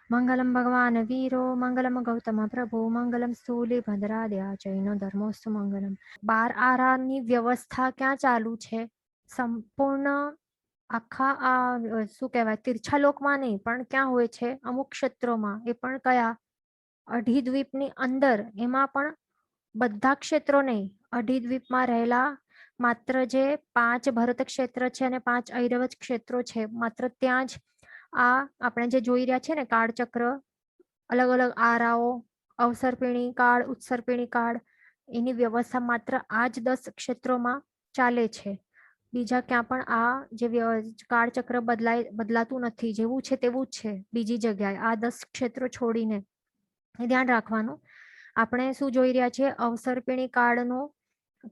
મંગલમ ભગવાન વીરો મંગલમ ગૌતમ પ્રભુ મંગલમ સ્થૂલી ભદ્રાદ્યા જૈનો ધર્મોસ્તુ મંગલમ. 12 આરાની વ્યવસ્થા ક્યાં ચાલુ છે? સંપૂર્ણ આખા આ શું કહેવાય તીર્છા લોકમાં નહીં, પણ ક્યાં હોય છે? અમુક ક્ષેત્રોમાં. એ પણ કયા? અઢી દ્વીપની અંદર. એમાં પણ બધા ક્ષેત્રો નહીં, અઢી દ્વીપમાં રહેલા માત્ર જે 5 ભરત ક્ષેત્ર છે અને 5 ઐરવત ક્ષેત્રો છે, માત્ર ત્યાં જ આ આપણે જે જોઈ રહ્યા છે ને કાળચક્ર, અલગ અલગ આરાઓ, અવસર્પિણી કાળ, ઉત્સર્પિણી કાળ, એની વ્યવસ્થા માત્ર આ જ 10 ક્ષેત્રોમાં ચાલે છે. બીજા ક્યાં પણ આ જે કાળચક્ર બદલાતું નથી, જેવું છે તેવું જ છે બીજી જગ્યાએ, આ 10 ક્ષેત્રો છોડીને. એ ધ્યાન રાખવાનું. આપણે શું જોઈ રહ્યા છે? અવસર્પિણી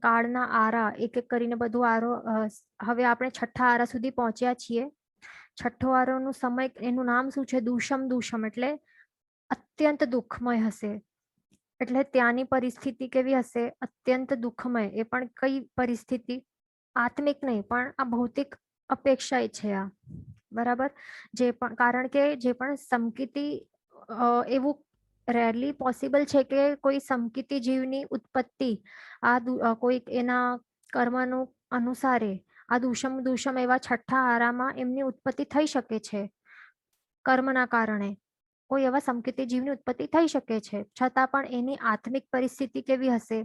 કાળના આરા, એક એક કરીને બધું આરો. હવે આપણે છઠ્ઠા આરા સુધી પહોંચ્યા છીએ. છઠ્ઠો આરોનું સમય, એનું નામ શું છે? દુષમ. દુષમ એટલે અત્યંત દુઃખમય હશે. એટલે ત્યાંની પરિસ્થિતિ કેવી હશે? અત્યંત દુઃખમય. એ પણ કઈ પરિસ્થિતિ? આત્મિક નહીં, પણ આ ભૌતિક અપેક્ષા છે આ. બરાબર. જે પણ કારણ કે જે પણ સમકિતી, એવું રેરલી પોસિબલ છે કે કોઈ સમકિતી જીવની ઉત્પત્તિ આ કોઈ એના કર્મનું અનુસારે આ દુષમ દુષમ એવા છઠ્ઠા આરામાં એમની ઉત્પત્તિ થઈ શકે છે. કર્મના કારણે કોઈ એવા સમકિતી જીવની ઉત્પત્તિ થઈ શકે છે, છતાં પણ એની આત્મિક પરિસ્થિતિ કેવી હશે?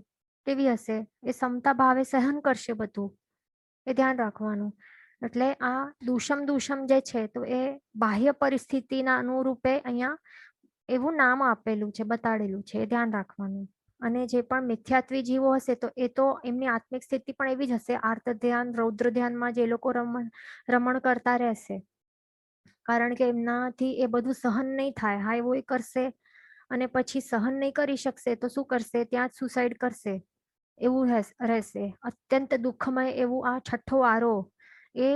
કેવી હશે? એ સમતા ભાવે સહન કરશે બધું. એ ધ્યાન રાખવાનું. એટલે આ દુષમ દુષમ જે છે, તો એ બાહ્ય પરિસ્થિતિના અનુરૂપે અહીંયા એવું નામ આપેલું છે, બતાડેલું છે. એ ધ્યાન રાખવાનું. અને જે પણ મિથ્યાત્વી જીવો હશે, તો એ તો એમની આત્મિક સ્થિતિ પણ એવી જ હશે. આર્ત ધ્યાન, રૌદ્ર ધ્યાનમાં જે લોકો રમણ કરતા રહેશે, કારણ કે એમનાથી એ બધું સહન નહીં થાય. હા, એવું એ કરશે અને પછી સહન નહીં કરી શકશે તો શું કરશે? ત્યાં જ સુસાઇડ કરશે. એવું રહેશે. અત્યંત દુઃખમય એવું આ છઠ્ઠો આરો. એ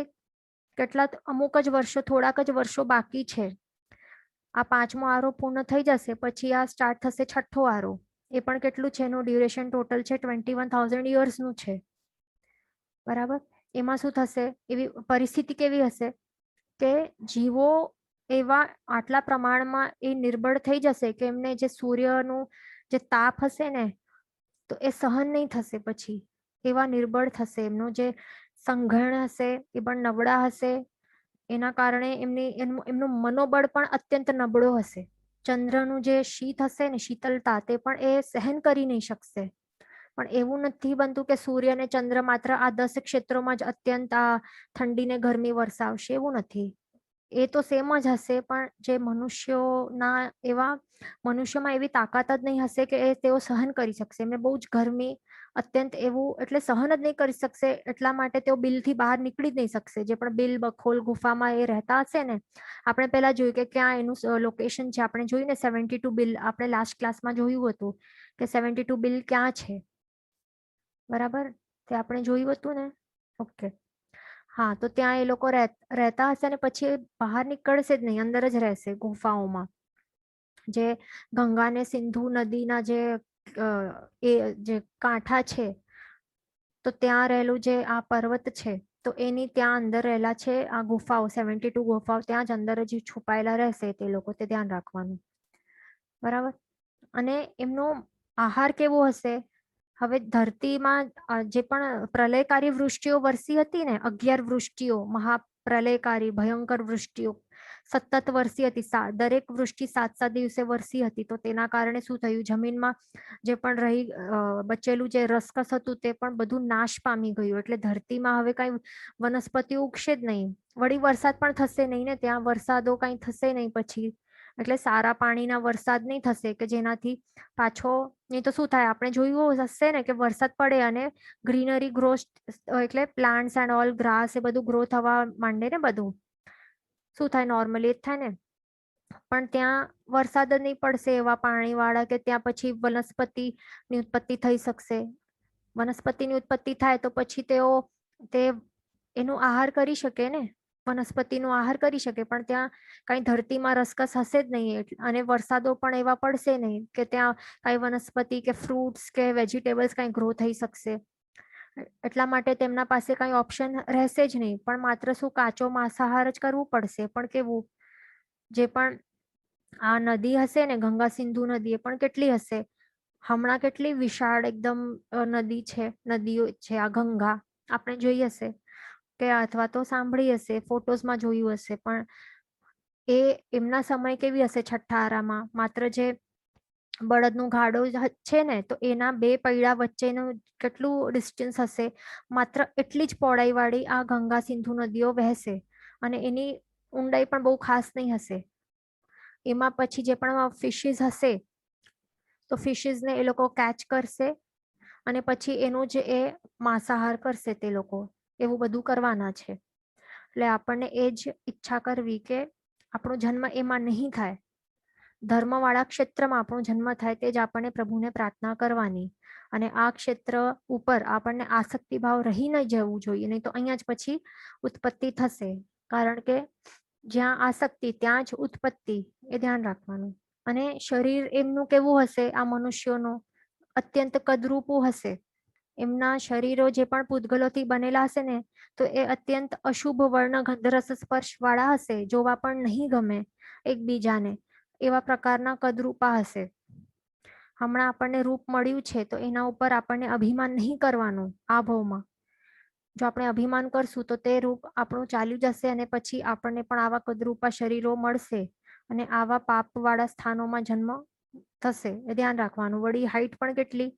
અમુક જ વર્ષો, થોડાક જ વર્ષો બાકી છે. આ 5મો આરો પૂર્ણ થઈ જશે પછી આ સ્ટાર્ટ થશે છઠ્ઠો આરો. એ પણ કેટલું છે? એનું ડ્યુરેશન ટોટલ છે 21,000 યર્સનું છે. બરાબર. એમાં શું થશે? એવી પરિસ્થિતિ કેવી હશે કે જીવો એવા આટલા પ્રમાણમાં એ નિર્બળ થઈ જશે કે એમને જે સૂર્યનું જે તાપ હશે ને, તો એ સહન નહીં થશે. પછી એવા નિર્બળ થશે. એમનું જે સંઘર્ણ હશે એ પણ નબળા હશે. એના કારણે એમનું મનોબળ પણ અત્યંત નબળો હશે. ચંદ્રનું જે શીત હશે ને, શીતલતા, તે પણ એ સહન કરી નહીં શકશે. પણ એવું નથી બનતું કે સૂર્ય અને ચંદ્ર માત્ર આ 10 ક્ષેત્રોમાં જ અત્યંત આ ઠંડીને ગરમી વરસાવશે. એવું નથી. એ તો સેમ જ હશે, પણ જે મનુષ્યમાં એવી તાકાત જ નહીં હશે કે તેઓ સહન કરી શકશે. એમને બહુ જ ગરમી, અત્યંત એવું, એટલે સહન જ નહીં કરી શકશે. એટલા માટે તેઓ બિલથી બહાર નીકળી જ નહીં શકશે. જે પણ બિલ બખોલ ગુફામાં એ રહેતા હશે ને, આપણે પહેલા જોયું કે ક્યાં એનું લોકેશન છે. આપણે જોયું ને 72 બિલ, આપણે લાસ્ટ ક્લાસમાં જોયું હતું કે 72 બિલ ક્યાં છે. બરાબર. તે આપણે જોયું હતું ને. ઓકે. હા, તો ત્યાં એ લોકો રહેતા હશે અને પછી બહાર નીકળશે જ નહીં, અંદર જ રહેશે ગુફાઓમાં. જે ગંગા ને સિંધુ નદીના જે કાંઠા છે, તો ત્યાં રહેલું જે આ પર્વત છે, તો એની ત્યાં અંદર રહેલા છે આ ગુફાઓ, 72 ગુફાઓ. ત્યાં જ અંદર જ છુપાયેલા રહેશે તે લોકો. તે ધ્યાન રાખવાનું. બરાબર. અને એમનો આહાર કેવો હશે? હવે ધરતીમાં જે પણ પ્રલયકારી વૃષ્ટિઓ વરસી હતી ને, 11 વૃષ્ટિઓ, મહાપ્રલયકારી ભયંકર વૃષ્ટિઓ સતત વરસી હતી. દરેક વૃષ્ટિ 7-7 દિવસે વરસી હતી. તો તેના કારણે શું થયું? જમીનમાં જે પણ બચેલું જે રસકસ હતું તે પણ બધું નાશ પામી ગયું. એટલે ધરતીમાં હવે કઈ વનસ્પતિ ઉગશે જ નહીં. વળી વરસાદ પણ થશે નહીં ને, ત્યાં વરસાદો કઈ થશે નહીં પછી. એટલે સારા પાણીના વરસાદ નહીં થશે કે જેનાથી પાછો, નહીં તો શું થાય? આપણે જોયું હશે ને કે વરસાદ પડે અને ગ્રીનરી ગ્રો, એટલે પ્લાન્ટ્સ એન્ડ ઓલ, ગ્રાસ એ બધું ગ્રો થવા માંડે ને. બધું શું થાય? નોર્મલી જ થાય ને. પણ ત્યાં વરસાદ જ નહીં પડશે એવા પાણીવાળા કે ત્યાં પછી વનસ્પતિની ઉત્પત્તિ થઈ શકશે. વનસ્પતિની ઉત્પત્તિ થાય તો પછી તે એનું આહાર કરી શકે ને, વનસ્પતિનો આહાર કરી શકે. પણ ત્યાં કઈ ધરતીમાં રસકસ હશે જ નહીં અને વરસાદો પણ એવા પડશે નહીં કે ત્યાં કઈ વનસ્પતિ કે ફ્રૂટ્સ કે વેજીટેબલ્સ કઈ ગ્રો થઈ શકશે. એટલા માટે તેમના પાસે કઈ ઓપ્શન રહેશે જ નહીં, પણ માત્ર શું? કાચો માંસાહાર જ કરવું પડશે. પણ કેવું? જે પણ આ નદી હશે ને, ગંગા સિંધુ નદી, એ પણ કેટલી હશે, હમણાં કેટલી વિશાળ એકદમ નદી છે, નદીઓ છે આ ગંગા. આપણે જોઈ હશે કે અથવા તો સાંભળી હશે, ફોટોઝમાં જોયું હશે, પણ એ એમના સમય કેવી હશે છઠ્ઠા આરામાં, માત્ર જે બળદનું ગાડો છે ને, તો એના બે પૈડા વચ્ચેનું કેટલું ડિસ્ટન્સ હશે, માત્ર એટલી જ પહોળાઈ વાળી આ ગંગા સિંધુ નદીઓ વહેશે, અને એની ઊંડાઈ પણ બહુ ખાસ નહીં હશે. એમાં પછી જે પણ ફિશીસ હશે, તો ફિશીસને એ લોકો કેચ કરશે, અને પછી એનું જે એ માંસાહાર કરશે તે લોકો, એવું બધું કરવાના છે. એટલે આપણને એ જ ઈચ્છા કરવી કે આપણો જન્મ એમાં નહીં થાય, ધર્મવાળા ક્ષેત્રમાં આપણો જન્મ થાય, તે જ આપણને પ્રભુને પ્રાર્થના કરવાની. અને આ ક્ષેત્ર ઉપર આપણને આસક્તિ ભાવ રહી ન જવું જોઈએ, નહીં તો અહીંયા જ પછી ઉત્પત્તિ થશે. કારણ કે જ્યાં આસક્તિ ત્યાં જ ઉત્પત્તિ, એ ધ્યાન રાખવાનું. અને શરીર એમનું કેવું હશે, આ મનુષ્યોનું અત્યંત કદરૂપું હશે. એમના શરીરો જે પણ પૂતગલોથી બનેલા હશે ને, તો એ અત્યંત અશુભ વર્ણ ગંધરસ સ્પર્શ વાળા હશે, જોવા પણ નહીં ગમે એકબીજાને, એવા પ્રકારના કદરૂપા હશે. હમણાં આપણને રૂપ મળ્યું છે, તો એના ઉપર આપણને અભિમાન નહીં કરવાનું આ ભાવમાં. જો આપણે અભિમાન કરશું તો તે રૂપ આપણું ચાલ્યું જશે, અને પછી આપણને પણ આવા કદરૂપા શરીરો મળશે, અને આવા પાપવાળા સ્થાનોમાં જન્મ થશે, એ ધ્યાન રાખવાનું. વળી હાઈટ પણ કેટલી,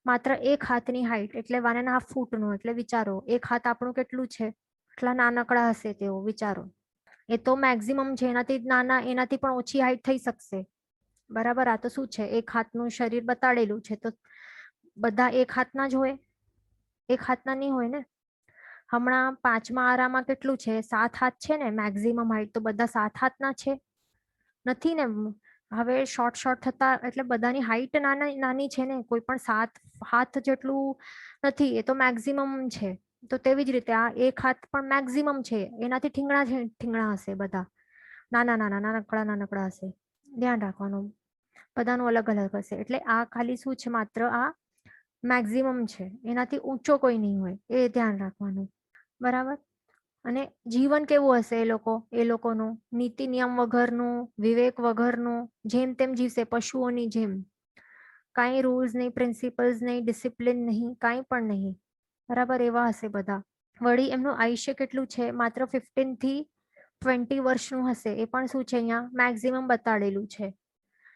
માત્ર 1 હાથની હાઈટ, એટલે 1.5 ફૂટનું. એટલે વિચારો 1 હાથ આપણું કેટલું છે, એટલા નાનકડા હશે તેઓ, વિચારો. એ તો મેક્સિમમ છે, એનાથી નાના, એનાથી પણ ઓછી હાઈટ થઈ શકશે. બરાબર. આ તો શું છે, 1 હાથનું શરીર બતાડેલું છે, તો બધા 1 હાથના જ હોય? 1 હાથના નહીં હોય ને. હમણાં 5મા આરામાં કેટલું છે, 7 હાથ છે ને મેક્સિમમ હાઈટ, તો બધા 7 હાથના છે? નથી ને. હવે શોર્ટ થતા એટલે બધાની હાઈટ નાની છે ને, કોઈ પણ 7 હાથ જેટલું નથી, એ તો મેક્સિમમ છે. તો તેવી જ રીતે આ 1 હાથ પણ મેક્સિમમ છે, એનાથી ઠીંગણા હશે બધા, નાનકડા હશે. ધ્યાન રાખવાનું, બધાનું અલગ અલગ હશે. એટલે આ ખાલી શું છે, માત્ર આ મેક્સિમમ છે, એનાથી ઊંચો કોઈ નહીં હોય, એ ધ્યાન રાખવાનું. બરાબર. અને જીવન કેવું હશે એ લોકોનું, નીતિ નિયમ વગરનું, વિવેક વગરનું, જેમ તેમ જીવશે, પશુઓની જેમ. કાંઈ રૂલ્સ નહીં, પ્રિન્સિપલ્સ નહીં, ડિસિપ્લિન નહીં, કાંઈ પણ નહીં. બરાબર. એવા હશે બધા. વળી એમનું આયુષ્ય કેટલું છે, માત્ર 15 થી 20 વર્ષનું હશે. એ પણ શું છે, અહીંયા મેક્સિમમ બતાડેલું છે,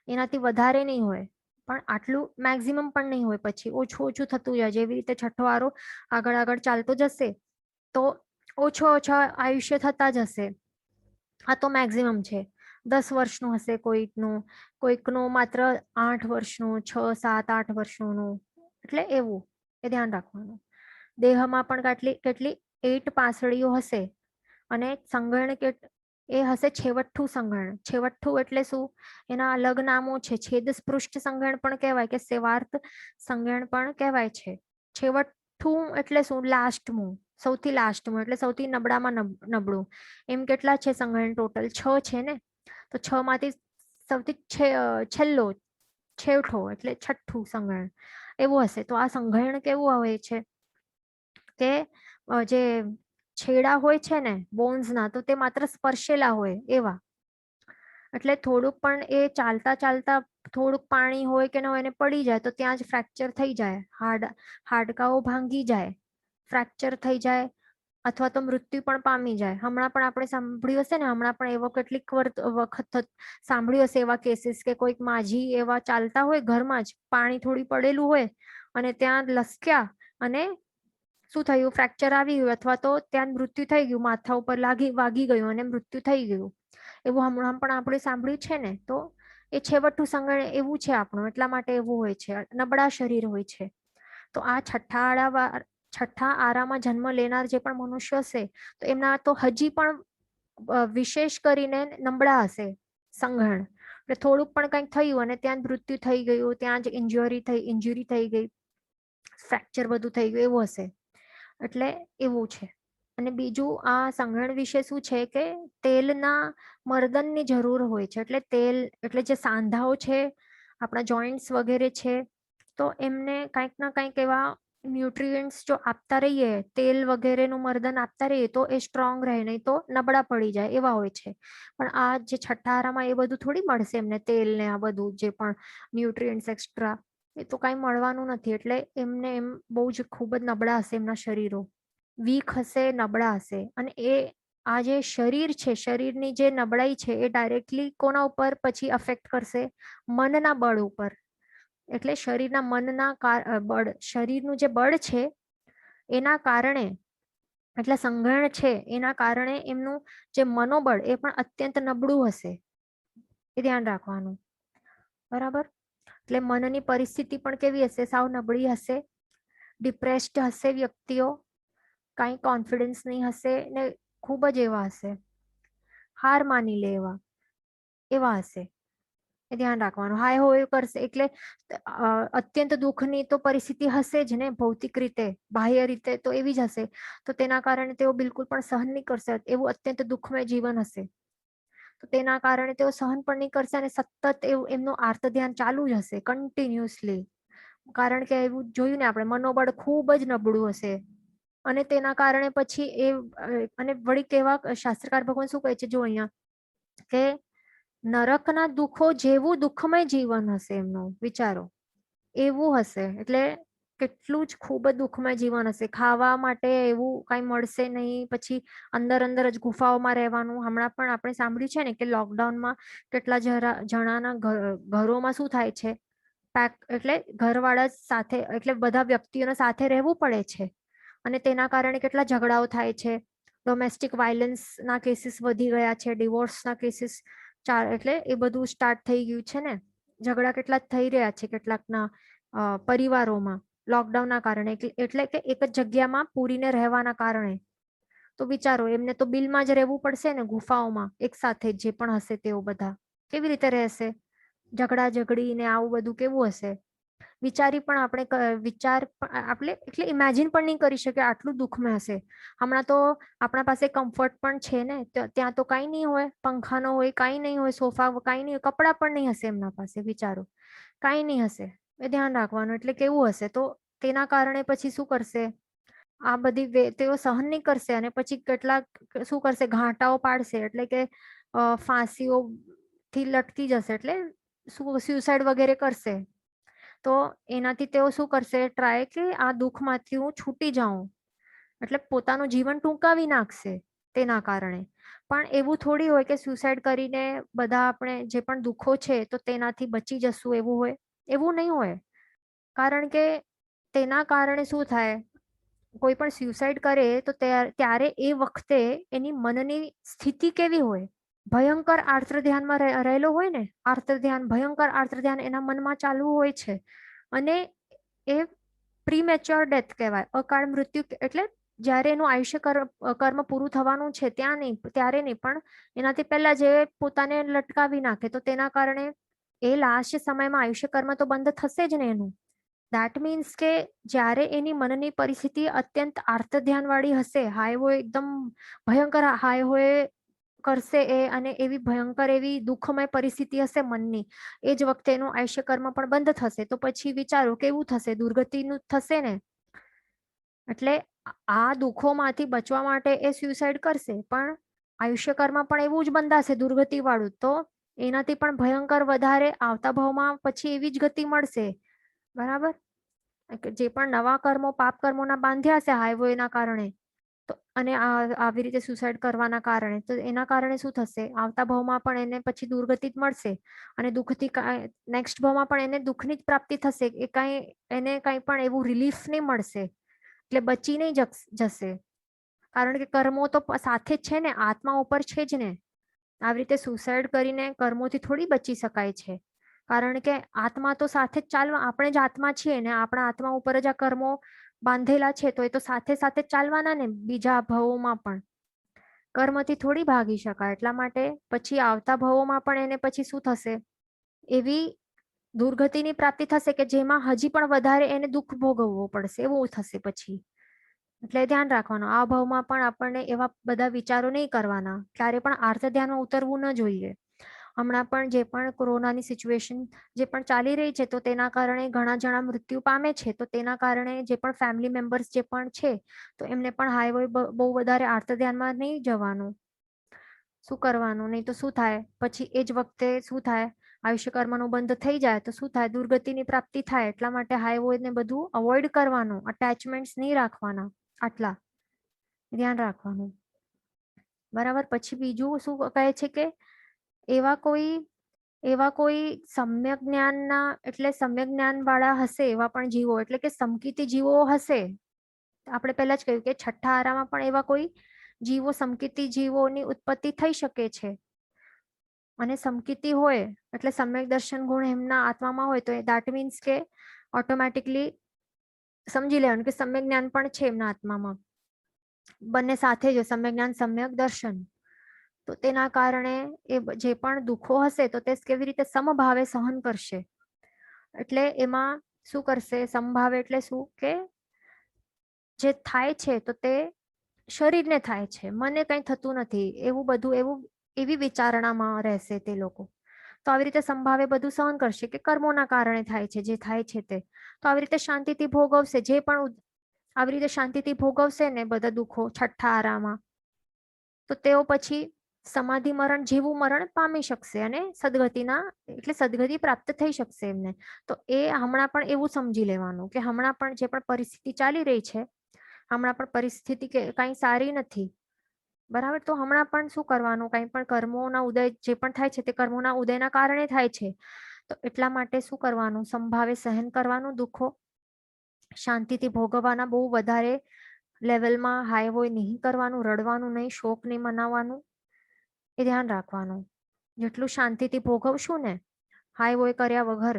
એનાથી વધારે નહીં હોય. પણ આટલું મેક્સિમમ પણ નહીં હોય, પછી ઓછું થતું જાય. જેવી રીતે છઠ્ઠો આરો આગળ ચાલતો જશે, તો ઓછા આયુષ્ય થતા જશે. આ તો મેક્સિમમ છે. 10 વર્ષનું હશે કોઈકનું માત્ર 8 વર્ષનું, 6, 7, 8 વર્ષનું. એટલે એવું એ ધ્યાન રાખવાનું. દેહમાં પણ કેટલી 8 પાંસળીઓ હશે, અને સંગણ એ હશે છેવટઠું સંગણ. છેવટઠું એટલે શું, એના અલગ નામો છે. છેદ સ્પૃષ્ટ સંગણ પણ કહેવાય, કે સેવાર્થ સંગણ પણ કહેવાય છે. છેવટઠું એટલે શું, લાસ્ટમું, સૌથી લાસ્ટમાં, એટલે સૌથી નબળામાં નબળું. એમ કેટલા છે સંગણ ટોટલ? 6 છે ને. તો 6 માંથી સૌથી છેવટો એટલે છઠ્ઠું સંગણ, એવું હશે. તો આ સંગણ કેવું આવે છે કે જે છેડા હોય છે ને બોન્સના, તો તે માત્ર સ્પર્શેલા હોય એવા. એટલે થોડુંક પણ એ ચાલતા થોડુંક પાણી હોય કે ન હોય, એને પડી જાય તો ત્યાં જ ફ્રેક્ચર થઈ જાય, હાડકાઓ ભાંગી જાય, ફ્રેક્ચર થઈ જાય, અથવા તો મૃત્યુ પણ પામી જાય. હમણાં પણ આપણે સાંભળ્યું હશે ને, હમણાં પણ એવો કેટલીક વખત સાંભળ્યું હશે એવા કેસીસ, કે કોઈક માજી એવા ચાલતા હોય ઘરમાં જ, પાણી થોડી પડેલું હોય, અને ત્યાં લસક્યા, અને શું થયું, ફ્રેક્ચર આવી ગયું, અથવા તો ત્યાં મૃત્યુ થઈ ગયું, માથા ઉપર વાગી ગયું અને મૃત્યુ થઈ ગયું. એવું હમણાં પણ આપણે સાંભળ્યું છે ને. તો એ છેવટનું સંગણ એવું છે આપણું, એટલા માટે એવું હોય છે, નબળા શરીર હોય છે. તો આ છઠ્ઠા આરામાં જન્મ લેનાર જે પણ મનુષ્ય હશે, તો એમના તો હજી પણ વિશેષ કરીને નબળા હશે સંગણ. એટલે થોડુંક પણ કંઈક થયું અને ત્યાં મૃત્યુ થઈ ગયું, ત્યાં જ ઇન્જુરી થઈ ગઈ, ફ્રેક્ચર બધું થઈ ગયું, એવું હશે. એટલે એવું છે. અને બીજું આ સંગણ વિશે શું છે, કે તેલના મર્દનની જરૂર હોય છે. એટલે તેલ એટલે જે સાંધાઓ છે, આપણા જોઈન્ટ્સ વગેરે છે, તો એમને કંઈક ના કંઈક એવા ન્યુટ્રિયન્ટ્સ જો આપતા રહીએ, તેલ વગેરેનું મર્દન આપતા રહીએ તો એ સ્ટ્રોંગ રહે, નહીં તો નબળા પડી જાય એવા હોય છે. પણ આ જે છઠ્ઠા આરામાં એ બધું થોડી મળશે એમને, તેલ ને આ બધું જે પણ ન્યુટ્રિયન્ટ્સ એક્સ્ટ્રા, એ તો કાંઈ મળવાનું નથી. એટલે એમને એમ બહુ જ ખૂબ જ નબળા હશે એમના શરીરો, વીક હશે, નબળા હશે. અને આ જે શરીર છે, શરીરની જે નબળાઈ છે એ ડાયરેક્ટલી કોના ઉપર પછી અફેક્ટ કરશે? મનના બળ ઉપર. એટલે શરીરના મનના બળ, શરીરનું જે બળ છે એના કારણે, એટલે સંઘર્ષ છે એના કારણે એમનું જે મનોબળ એ પણ અત્યંત નબળું હશે. એ ધ્યાન રાખવાનું, બરાબર? એટલે મનની પરિસ્થિતિ પણ કેવી હશે? સાવ નબળી હશે, ડિપ્રેસ્ડ હશે વ્યક્તિઓ, કાંઈ કોન્ફિડન્સ નહીં હશે ને ખૂબ જ એવા હશે, હાર માની લે એવા હશે. એ ધ્યાન રાખવાનું. હાય હોય કરશે એટલે અત્યંત દુઃખની તો પરિસ્થિતિ હશે જ ને, ભૌતિક રીતે, બાહ્ય રીતે તો એવી જ હશે. તો તેના કારણે તેઓ બિલકુલ પણ સહન નહીં કરશે, એવું અત્યંત દુઃખમય જીવન હશે. તો તેના કારણે તેઓ સહન પણ નહીં કરશે અને સતત એવું એમનું આર્ત ધ્યાન ચાલુ જ હશે કન્ટિન્યુઅસલી. કારણ કે એવું જોયું ને આપણે, મનોબળ ખૂબ જ નબળું હશે. અને તેના કારણે પછી અને વળી કેવા શાસ્ત્રકાર ભગવાન શું કહે છે જો અહીંયા, કે નરકના દુઃખો જેવું દુઃખમય જીવન હશે એમનું, વિચારો એવું હશે. એટલે કેટલું જ ખૂબ જ દુઃખમય જીવન હશે. ખાવા માટે એવું કાંઈ મળશે નહીં, પછી અંદર અંદર જ ગુફાઓમાં રહેવાનું. હમણાં પણ આપણે સાંભળ્યું છે ને કે લોકડાઉનમાં કેટલા જણાના ઘરોમાં શું થાય છે, પેક, એટલે ઘરવાળા સાથે, એટલે બધા વ્યક્તિઓને સાથે રહેવું પડે છે. અને તેના કારણે કેટલા ઝઘડાઓ થાય છે, ડોમેસ્ટિક વાયલન્સના કેસીસ વધી ગયા છે, ડિવોર્સના કેસીસ, એટલે એ બધું સ્ટાર્ટ થઈ ગયું છે ને. ઝઘડા કેટલા થઈ રહ્યા છે કેટલાકના પરિવારોમાં લોકડાઉનના કારણે, એટલે કે એક જ જગ્યામાં પૂરીને રહેવાના કારણે. તો વિચારો, એમને તો બિલમાં જ રહેવું પડશે ને, ગુફાઓમાં એક સાથે જે પણ હશે તેઓ બધા કેવી રીતે રહેશે? ઝઘડા ઝઘડી ને આવું બધું કેવું હશે? વિચારી પણ આપણે એટલે ઇમેજિન પણ નહીં કરી શકે આટલું દુઃખમાં હશે. હમણાં તો આપણા પાસે કમ્ફર્ટ પણ છે ને, ત્યાં તો કાંઈ નહીં હોય, પંખા ન હોય, કાંઈ નહીં હોય, સોફા કાંઈ નહીં હોય, કપડાં પણ નહીં હશે એમના પાસે, વિચારો, કાંઈ નહીં હશે. એ ધ્યાન રાખવાનું. એટલે કેવું હશે? તો તેના કારણે પછી શું કરશે? આ બધી તેઓ સહન નહીં કરશે અને પછી કેટલાક શું કરશે? ઘાટાઓ પાડશે, એટલે કે ફાંસીઓ થી લટકી જશે, એટલે સુસાઇડ વગેરે કરશે. તો એનાથી તેઓ શું કરશે? ટ્રાય કે આ દુઃખમાંથી હું છૂટી જાઉં, એટલે પોતાનું જીવન ટૂંકાવી નાખશે તેના કારણે. પણ એવું થોડી હોય કે સુસાઇડ કરીને બધા આપણે જે પણ દુઃખો છે તો તેનાથી બચી જશું, એવું હોય? એવું નહીં હોય. કારણ કે તેના કારણે શું થાય, કોઈ પણ સ્યુસાઇડ કરે તો ત્યારે એ વખતે એની મનની સ્થિતિ કેવી હોય? ભયંકર આર્ત ધ્યાનમાં રહેલો હોય ને, આર્ત ધ્યાન, ભયંકર આર્ત ધ્યાન એના મનમાં ચાલુ હોય છે. અને એ પ્રીમેચ્યોર ડેથ કહેવાય, અકાળ મૃત્યુ. એટલે જ્યારે એનું આયુષ્ય કર્મ પૂરું થવાનું છે ત્યાં નહીં, ત્યારે નહીં, પણ એનાથી પહેલા જે પોતાને લટકાવી નાખે, તો તેના કારણે એ લાસ્ટ સમયમાં આયુષ્ય કર્મ તો બંધ થશે જ ને એનું. દેટ મીન્સ કે જ્યારે એની મનની પરિસ્થિતિ અત્યંત આર્ત ધ્યાન વાળી હશે, હાય હોય, એકદમ ભયંકર હાય હોય કરશે એ, અને એવી ભયંકર એવી દુઃખમય પરિસ્થિતિ હશે મનની, એ જ વખતે એનું આયુષ્ય કર્મ પણ બંધ થશે. તો પછી વિચારો કેવું થશે? દુર્ગતિનું થશે ને. એટલે આ દુઃખોમાંથી બચવા માટે એ સ્યુસાઇડ કરશે, પણ આયુષ્ય કર્મ પણ એવું જ બંધાશે દુર્ગતિ વાળું. તો એનાથી પણ ભયંકર વધારે આવતા ભાવમાં પછી એવી જ ગતિ મળશે, બરાબર? જે પણ નવા કર્મો, પાપ કર્મોના બાંધ્યા હશે હાઈવેના કારણે, તો અને આવી રીતે સુસાઇડ કરવાના કારણે, તો એના કારણે શું થશે? આવતા ભાવમાં પણ એને પછી દુર્ગતિ જ મળશે, અને દુઃખથી નેક્સ્ટ ભાવમાં પણ એને દુઃખની જ પ્રાપ્તિ થશે. એને કાંઈ પણ એવું રિલીફ નહીં મળશે, એટલે બચી નહીં જશે. કારણ કે કર્મો તો સાથે જ છે ને, આત્મા ઉપર છે જ ને. આવી રીતે સુસાઇડ કરીને કર્મોથી થોડી બચી શકાય છે. કારણ કે આત્મા તો સાથે જ ચાલવા, આપણે જ આત્મા છીએ ને, આપણા આત્મા ઉપર જ આ કર્મો બાંધેલા છે, તો એ તો સાથે સાથે ચાલવાના ને બીજા ભવોમાં પણ. કર્મથી થોડી ભાગી શકાય. એટલા માટે પછી આવતા ભવોમાં પણ એને પછી શું થશે? એવી દુર્ગતિની પ્રાપ્તિ થશે કે જેમાં હજી પણ વધારે એને દુઃખ ભોગવવો પડશે, એવું થશે પછી. એટલે ધ્યાન રાખવાનું, આ ભાવમાં પણ આપણને એવા બધા વિચારો નહીં કરવાના, ક્યારે પણ આર્ત ધ્યાનમાં ઉતરવું ન જોઈએ. હમણાં પણ જે પણ કોરોનાની સિચ્યુએશન જે પણ ચાલી રહી છે તો તેના કારણે ઘણા જણા મૃત્યુ પામે છે, તો તેના કારણે જે પણ ફેમિલી મેમ્બર્સ જે પણ છે તો એમને પણ હાઈવે બહુ વધારે આર્ત ધ્યાનમાં નહીં જવાનું. શું કરવાનું? નહીં તો શું થાય પછી એ જ વખતે શું થાય, આયુષ્ય કર્મનો બંધ થઈ જાય તો શું થાય, દુર્ગતિની પ્રાપ્તિ થાય. એટલા માટે હાઈવે ને બધું અવોઇડ કરવાનું, અટેચમેન્ટ્સ નહીં રાખવાના, આટલા ધ્યાન રાખવાનું. બરાબર. પછી બીજું શું કહે છે કે એવા કોઈ સમ્યક જ્ઞાનના એટલે સમ્યક જ્ઞાન વાળા હશે એવા પણ જીવો એટલે કે સમકીતી જીવો હશે. આપણે પહેલા જ કહ્યું કે છઠ્ઠા આરામાં પણ એવા કોઈ જીવો સમકીતી જીવોની ઉત્પત્તિ થઈ શકે છે. અને સમકીતી હોય એટલે સમ્યક દર્શન ગુણ એમના આત્મામાં હોય તો દેટ મીન્સ કે ઓટોમેટિકલી સમજી લેવાનું કે સમ્યક જ્ઞાન પણ છે એમના આત્મામાં. બંને સાથે જ સમ્યક જ્ઞાન સમ્યક દર્શન. તો તેના કારણે એ જે પણ દુઃખો હશે તો તે કેવી રીતે સમભાવે સહન કરશે. એટલે એમાં શું કરશે, સમભાવે એટલે શું કે જે થાય છે તો તે શરીરને થાય છે, મને કંઈ થતું નથી, એવું બધું એવી વિચારણામાં રહેશે તે લોકો. તો આવી રીતે સંભાવે બધું સહન કરશે કે કર્મોના કારણે થાય છે જે થાય છે તે. તો આવી રીતે શાંતિથી ભોગવશે, જે પણ આવી રીતે શાંતિથી ભોગવશે ને બધા દુઃખો છઠ્ઠા આરામાં, તો તેઓ પછી સમાધિ મરણ જેવું મરણ પામી શકશે અને સદગતિના એટલે સદગતિ પ્રાપ્ત થઈ શકશે એમને. તો એ હમણાં પણ એવું સમજી લેવાનું કે હમણાં પણ જે પણ પરિસ્થિતિ ચાલી રહી છે, હમણાં પણ પરિસ્થિતિ કાંઈ સારી નથી. બરાબર. તો હમણાં પણ શું કરવાનું, કંઈ પણ કર્મોના ઉદય જે પણ થાય છે તે કર્મોના ઉદયના કારણે થાય છે. તો એટલા માટે શું કરવાનું, સંભાવે સહન કરવાનું દુઃખો, શાંતિથી ભોગવવાના, બહુ વધારે લેવલમાં હાઈ હોય નહીં કરવાનું, રડવાનું નહીં, શોક નહીં મનાવવાનું, એ ધ્યાન રાખવાનું. જેટલું શાંતિથી ભોગવશું ને હાઈ હોય કર્યા વગર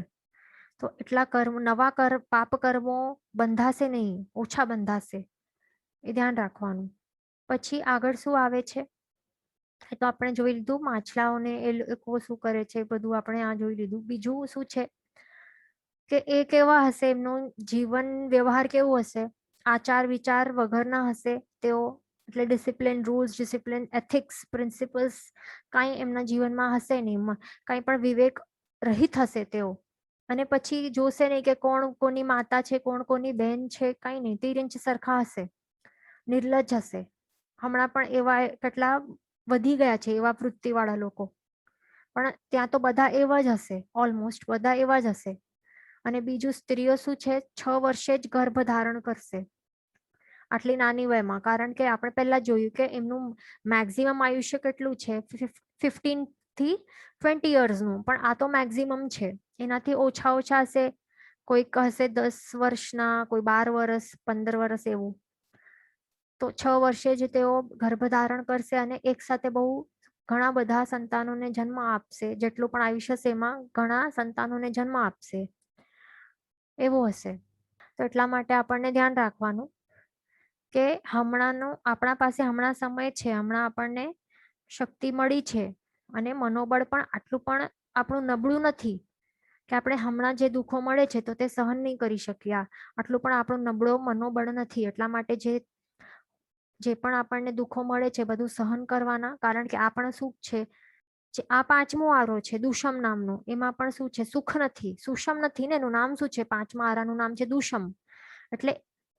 તો એટલા નવા પાપ કર્મો બંધાશે નહીં, ઓછા બંધાશે. એ ધ્યાન રાખવાનું. પછી આગળ શું આવે છે એ તો આપણે જોઈ લીધું, માછલાઓને એ લોકો શું કરે છે બધું આપણે આ જોઈ લીધું. બીજું શું છે કે એ કેવા હશે, એમનું જીવન વ્યવહાર કેવું હશે, આચાર વિચાર વગરના હશે તેઓ. એટલે discipline, rules, discipline, ethics, principles કાંઈ એમના જીવનમાં હશે નહીં, કાંઈ પણ વિવેક રહિત હશે તેઓ. અને પછી જોશે નહીં કે કોણ કોની માતા છે, કોણ કોની બહેન છે, કાંઈ નહીં, તીર સરખા હશે, નિર્લજ્જ હશે. હમણાં પણ એવા કેટલા વધી ગયા છે એવા વૃત્તિવાળા લોકો, પણ ત્યાં તો બધા એવા જ હશે, ઓલમોસ્ટ બધા એવા જ હશે. અને બીજું, સ્ત્રીઓ શું છે 6 વર્ષે જ ગર્ભ ધારણ કરશે આટલી નાની વયમાં. કારણ કે આપણે પહેલા જોયું કે એમનું મેક્સિમમ આયુષ્ય કેટલું છે, 15 થી 20 યર્સનું, પણ આ તો મેક્સિમમ છે. એનાથી ઓછા હશે, કોઈક હશે 10 વર્ષના, કોઈ 12 વર્ષ, 15 વર્ષ એવું. તો 6 વર્ષે જ તેઓ ગર્ભધારણ કરશે અને એક સાથે બહુ ઘણા બધા સંતાનોને જન્મ આપશે. જેટલું પણ આયુષ્ય છે એમાં ઘણા સંતાનોને જન્મ આપશે, એવું હશે. તો એટલા માટે આપણને ધ્યાન રાખવાનું કે હમણાંનો આપણા પાસે હમણાં સમય છે, હમણાં આપણને શક્તિ મળી છે અને મનોબળ પણ આટલું પણ આપણું નબળું નથી કે આપણે હમણાં જે દુઃખો મળે છે તો તે સહન નહીં કરી શકીએ. આટલું પણ આપણું નબળો મનોબળ નથી. એટલા માટે જે પણ આપણને દુઃખો મળે છે બધું સહન કરવાના. કારણ કે આ પણ સુખ છે. જે આ 5મો આરો છે દુષમ નામનો, એમાં પણ શું છે, સુખ નથી, સુષમ નથી ને. એનું નામ શું છે, 5મા આરાનું નામ છે દુષમ.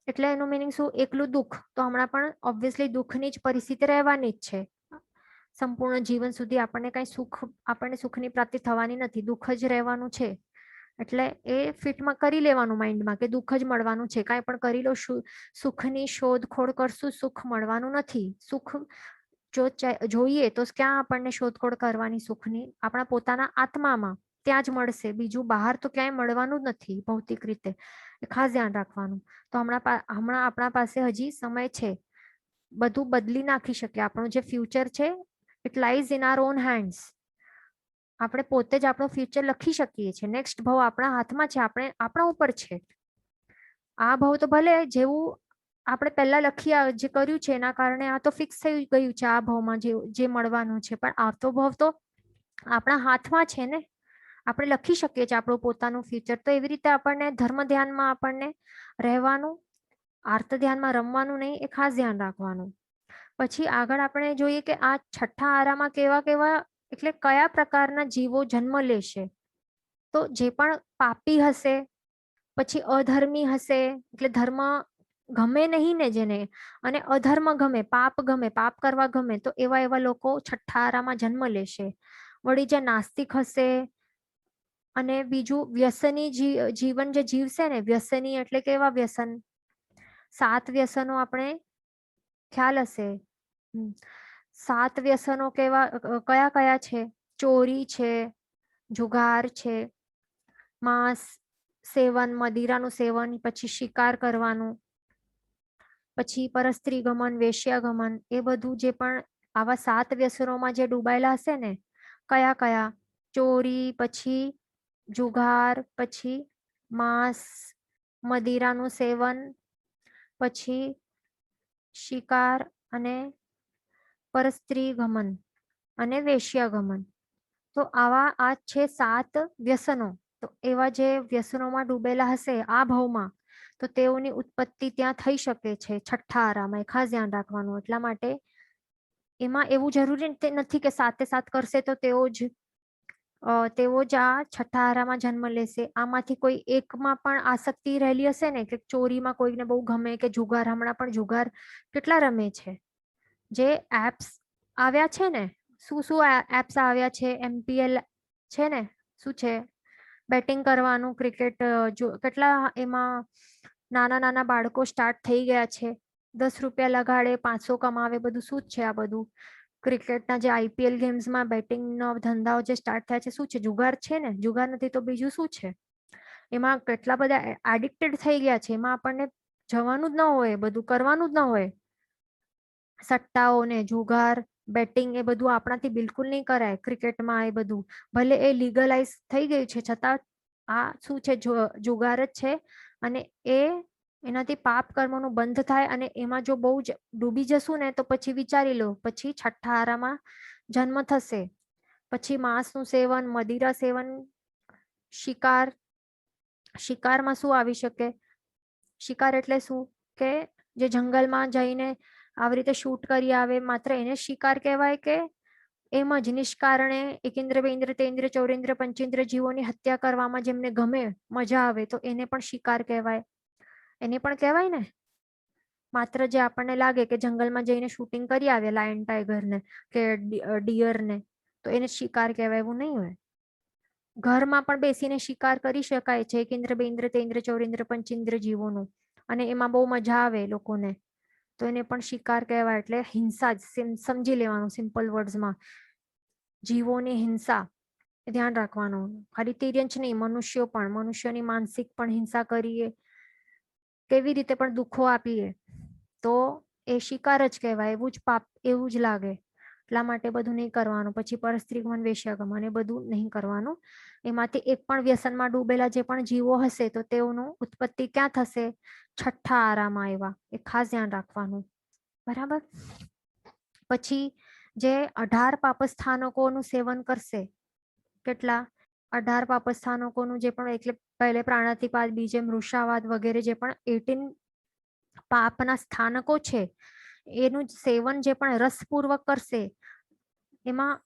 એટલે એનું મિનિંગ શું, એકલું દુઃખ. તો હમણાં પણ ઓબ્વિયસલી દુઃખની જ પરિસ્થિતિ રહેવાની જ છે. સંપૂર્ણ જીવન સુધી આપણને સુખની પ્રાપ્તિ થવાની નથી, દુઃખ જ રહેવાનું છે. એટલે એ ફિટમાં કરી લેવાનું માઇન્ડમાં કે દુઃખ જ મળવાનું છે. કાંઈ પણ કરી લો, સુખની શોધખોળ કરશું, સુખ મળવાનું નથી. સુખ જો જોઈએ તો ક્યાં આપણને શોધખોળ કરવાની સુખની, આપણા પોતાના આત્મામાં, ત્યાં જ મળશે. બીજું બહાર તો ક્યાંય મળવાનું જ નથી ભૌતિક રીતે. ખાસ ધ્યાન રાખવાનું. તો હમણાં આપણા પાસે હજી સમય છે, બધું બદલી નાખી શકીએ. આપણું જે ફ્યુચર છે it lies in are on hands. આપણે પોતે જ આપણું ફ્યુચર લખી શકીએ છીએ. નેક્સ્ટ ભાવ આપણા હાથમાં છે, આપણા ઉપર છે. આ ભાવ તો ભલે જેવું આપણે પહેલા જે કર્યું છે એના કારણે આ તો ફિક્સ થઈ ગયું છે, આ ભાવમાં જે મળવાનું છે. પણ આવતો ભાવ તો આપણા હાથમાં છે ને, આપણે લખી શકીએ છીએ આપણું પોતાનું ફ્યુચર. તો એવી રીતે આપણને ધર્મ ધ્યાનમાં આપણને રહેવાનું, આર્ત ધ્યાનમાં રમવાનું નહીં, એ ખાસ ધ્યાન રાખવાનું. પછી આગળ આપણે જોઈએ કે આ છઠ્ઠા આરામાં કેવા કેવા એટલે કયા પ્રકારના જીવો જન્મ લેશે. તો જે પણ પાપી હશે, પછી અધર્મી હશે, એટલે ધર્મ ગમે નહીં ને જેને, અને અધર્મ ગમે, પાપ કરવા ગમે, તો એવા એવા લોકો છઠ્ઠા આરામાં જન્મ લેશે. વળી જે નાસ્તિક હશે અને બીજું વ્યસની જીવન જે જીવશે ને, વ્યસની એટલે કેવા વ્યસન, 7 વ્યસનો આપણે ખ્યાલ હશે. 7 વ્યસનો કયા કયા છે? ચોરી છે, જુગાર છે, માંસ સેવન, મદિરાનું સેવન, પછી શિકાર કરવાનું, પછી પરસ્ત્રી ગમન, વેશ્યા ગમન, એ બધું જે પણ આવા 7 વ્યસનોમાં જે ડૂબાયેલા હશે ને, કયા કયા? ચોરી, પછી જુગાર, પછી માંસ, મદિરાનું સેવન, પછી શિકાર અને પરસ્ત્રી ગમન અને વેશ્યા ગમન. તો આવા આ છે 7 વ્યસનો. તો એવા જે વ્યસનોમાં ડૂબેલા હશે આ ભાવમાં, તો તેઓની ઉત્પત્તિ ત્યાં થઈ શકે છે છઠ્ઠા આરામાં. ખાસ ધ્યાન રાખવાનું. એટલા માટે એમાં એવું જરૂરી નથી કે 7 કરશે તો તેઓ જ આ છઠ્ઠા આરામાં જન્મ લેશે. આમાંથી કોઈ એકમાં પણ આસક્તિ રહેલી હશે ને, કે ચોરીમાં કોઈને બહુ ગમે, કે જુગાર, હમણાં પણ જુગાર કેટલા રમે છે. જે એપ્સ આવ્યા છે ને, શું એપ્સ આવ્યા છે, MPL છે ને, શું છે, બેટિંગ કરવાનું, ક્રિકેટ, કેટલા એમાં નાના નાના બાળકો સ્ટાર્ટ થઈ ગયા છે. 10 રૂપિયા લગાડે, 500 કમાવે, બધું શું જ છે આ બધું? ક્રિકેટના જે IPL ગેમ્સમાં બેટિંગનો ધંધાઓ જે સ્ટાર્ટ થયા છે, શું છે? જુગાર છે ને. જુગાર નથી તો બીજું શું છે? એમાં કેટલા બધા એડિક્ટેડ થઈ ગયા છે. એમાં આપણને જવાનું જ ન હોય, બધું કરવાનું જ ન હોય. સટ્ટાઓ ને જુગાર, બેટિંગ, એ બધું આપણાથી બિલકુલ નહીં કરાય. ક્રિકેટમાં એ બધું ભલે એ લીગલાઇઝ થઈ ગયું છે, છતાં આ શું છે? જુગાર જ છે. અને એનાથી પાપ કર્મનું બંધ થાય. અને એમાં જો બહુ જ ડૂબી જશું ને, તો પછી વિચારી લો, પછી છઠ્ઠા આરામાં જન્મ થશે. પછી માંસનું સેવન, મદિરા સેવન, શિકાર. શિકારમાં શું આવી શકે? શિકાર એટલે શું? કે જે જંગલમાં જઈને આવી રીતે શૂટ કરી આવે, માત્ર એને શિકાર કહેવાય? કે એમ જ નિષ્કારણે એકેન્દ્ર, બેન્દ્ર, તેન્દ્ર, ચૌરેન્દ્ર, પંચેન્દ્ર જીવોની હત્યા કરવામાં જેમને ગમે, મજા આવે, તો એને પણ શિકાર કહેવાય? એને પણ કહેવાય ને. માત્ર જે આપણને લાગે કે જંગલમાં જઈને શૂટિંગ કરી આવે લાયન, ટાઈગર ને કે ડિયર ને, તો એને શિકાર કહેવાય, એવું નહીં હોય. ઘરમાં પણ બેસીને શિકાર કરી શકાય છે, કેન્દ્ર, બેન્દ્ર, તેન્દ્ર, ચૌરેન્દ્ર, પંચેન્દ્ર જીવોનું, અને એમાં બહુ મજા આવે લોકોને, તો એને પણ શિકાર કહેવાય. એટલે હિંસા જ સમજી લેવાનું, સિમ્પલ વર્ડ્સમાં. જીવોની હિંસા ધ્યાન રાખવાનું. ખાલી તિર્યંચ નહીં, મનુષ્યો પણ, મનુષ્યોની માનસિક પણ હિંસા કરીએ, કેવી રીતે પણ દુઃખો આપીએ, તો એ શિકાર જ કહેવાય. એવું જ પાપ, એવું જ લાગે. એટલા માટે બધું નહીં કરવાનું. પછી પરસ્ત્રી ગમન, વેશ્યા ગમન, એ બધું નહીં કરવાનું. એમાંથી એક પણ વ્યસનમાં ડૂબેલા જે પણ જીવો હશે, તો તેઓનું ઉત્પત્તિ ક્યાં થશે? છઠ્ઠા આરામાં. એવા એ ખાસ ધ્યાન રાખવાનું. બરાબર. પછી જે 18 પાપસ્થાનકોનું સેવન કરશે, કેટલા? 18 પાપસ્થાનકોનું જે પણ, એટલે પહેલે પ્રાણાતિપાત, બીજે મૃષાવાદ વગેરે, જે પણ 18 પાપના સ્થાનકો છે, એનું સેવન જે પણ રસપૂર્વક કરશે, એમાં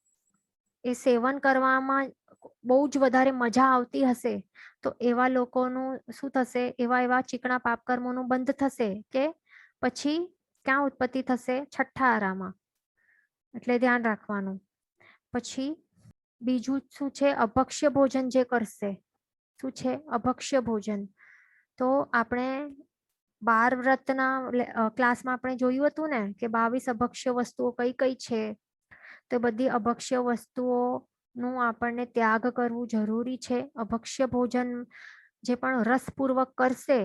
એ સેવન કરવામાં બહુ જ વધારે મજા આવતી હશે, તો એવા લોકોનું શું થશે? એવા ચીકણા પાપ કર્મોનું બંધ થશે. કે પછી ક્યાં ઉત્પત્તિ થશે? છઠ્ઠા આરામાં. એટલે ધ્યાન રાખવાનું. પછી બીજું શું છે? અભક્ષ્ય ભોજન જે કરશે. શું છે? અભક્ષ્ય ભોજન. તો આપણે 12 વ્રતના ક્લાસમાં આપણે જોયું હતું ને, કે 22 અભક્ષ્ય વસ્તુઓ કઈ કઈ છે. તો બધી અભક્ષ્ય વસ્તુઓનું આપણને ત્યાગ કરવું જરૂરી છે. અભક્ષ્ય ભોજન જે પણ રસપૂર્વક કરશે,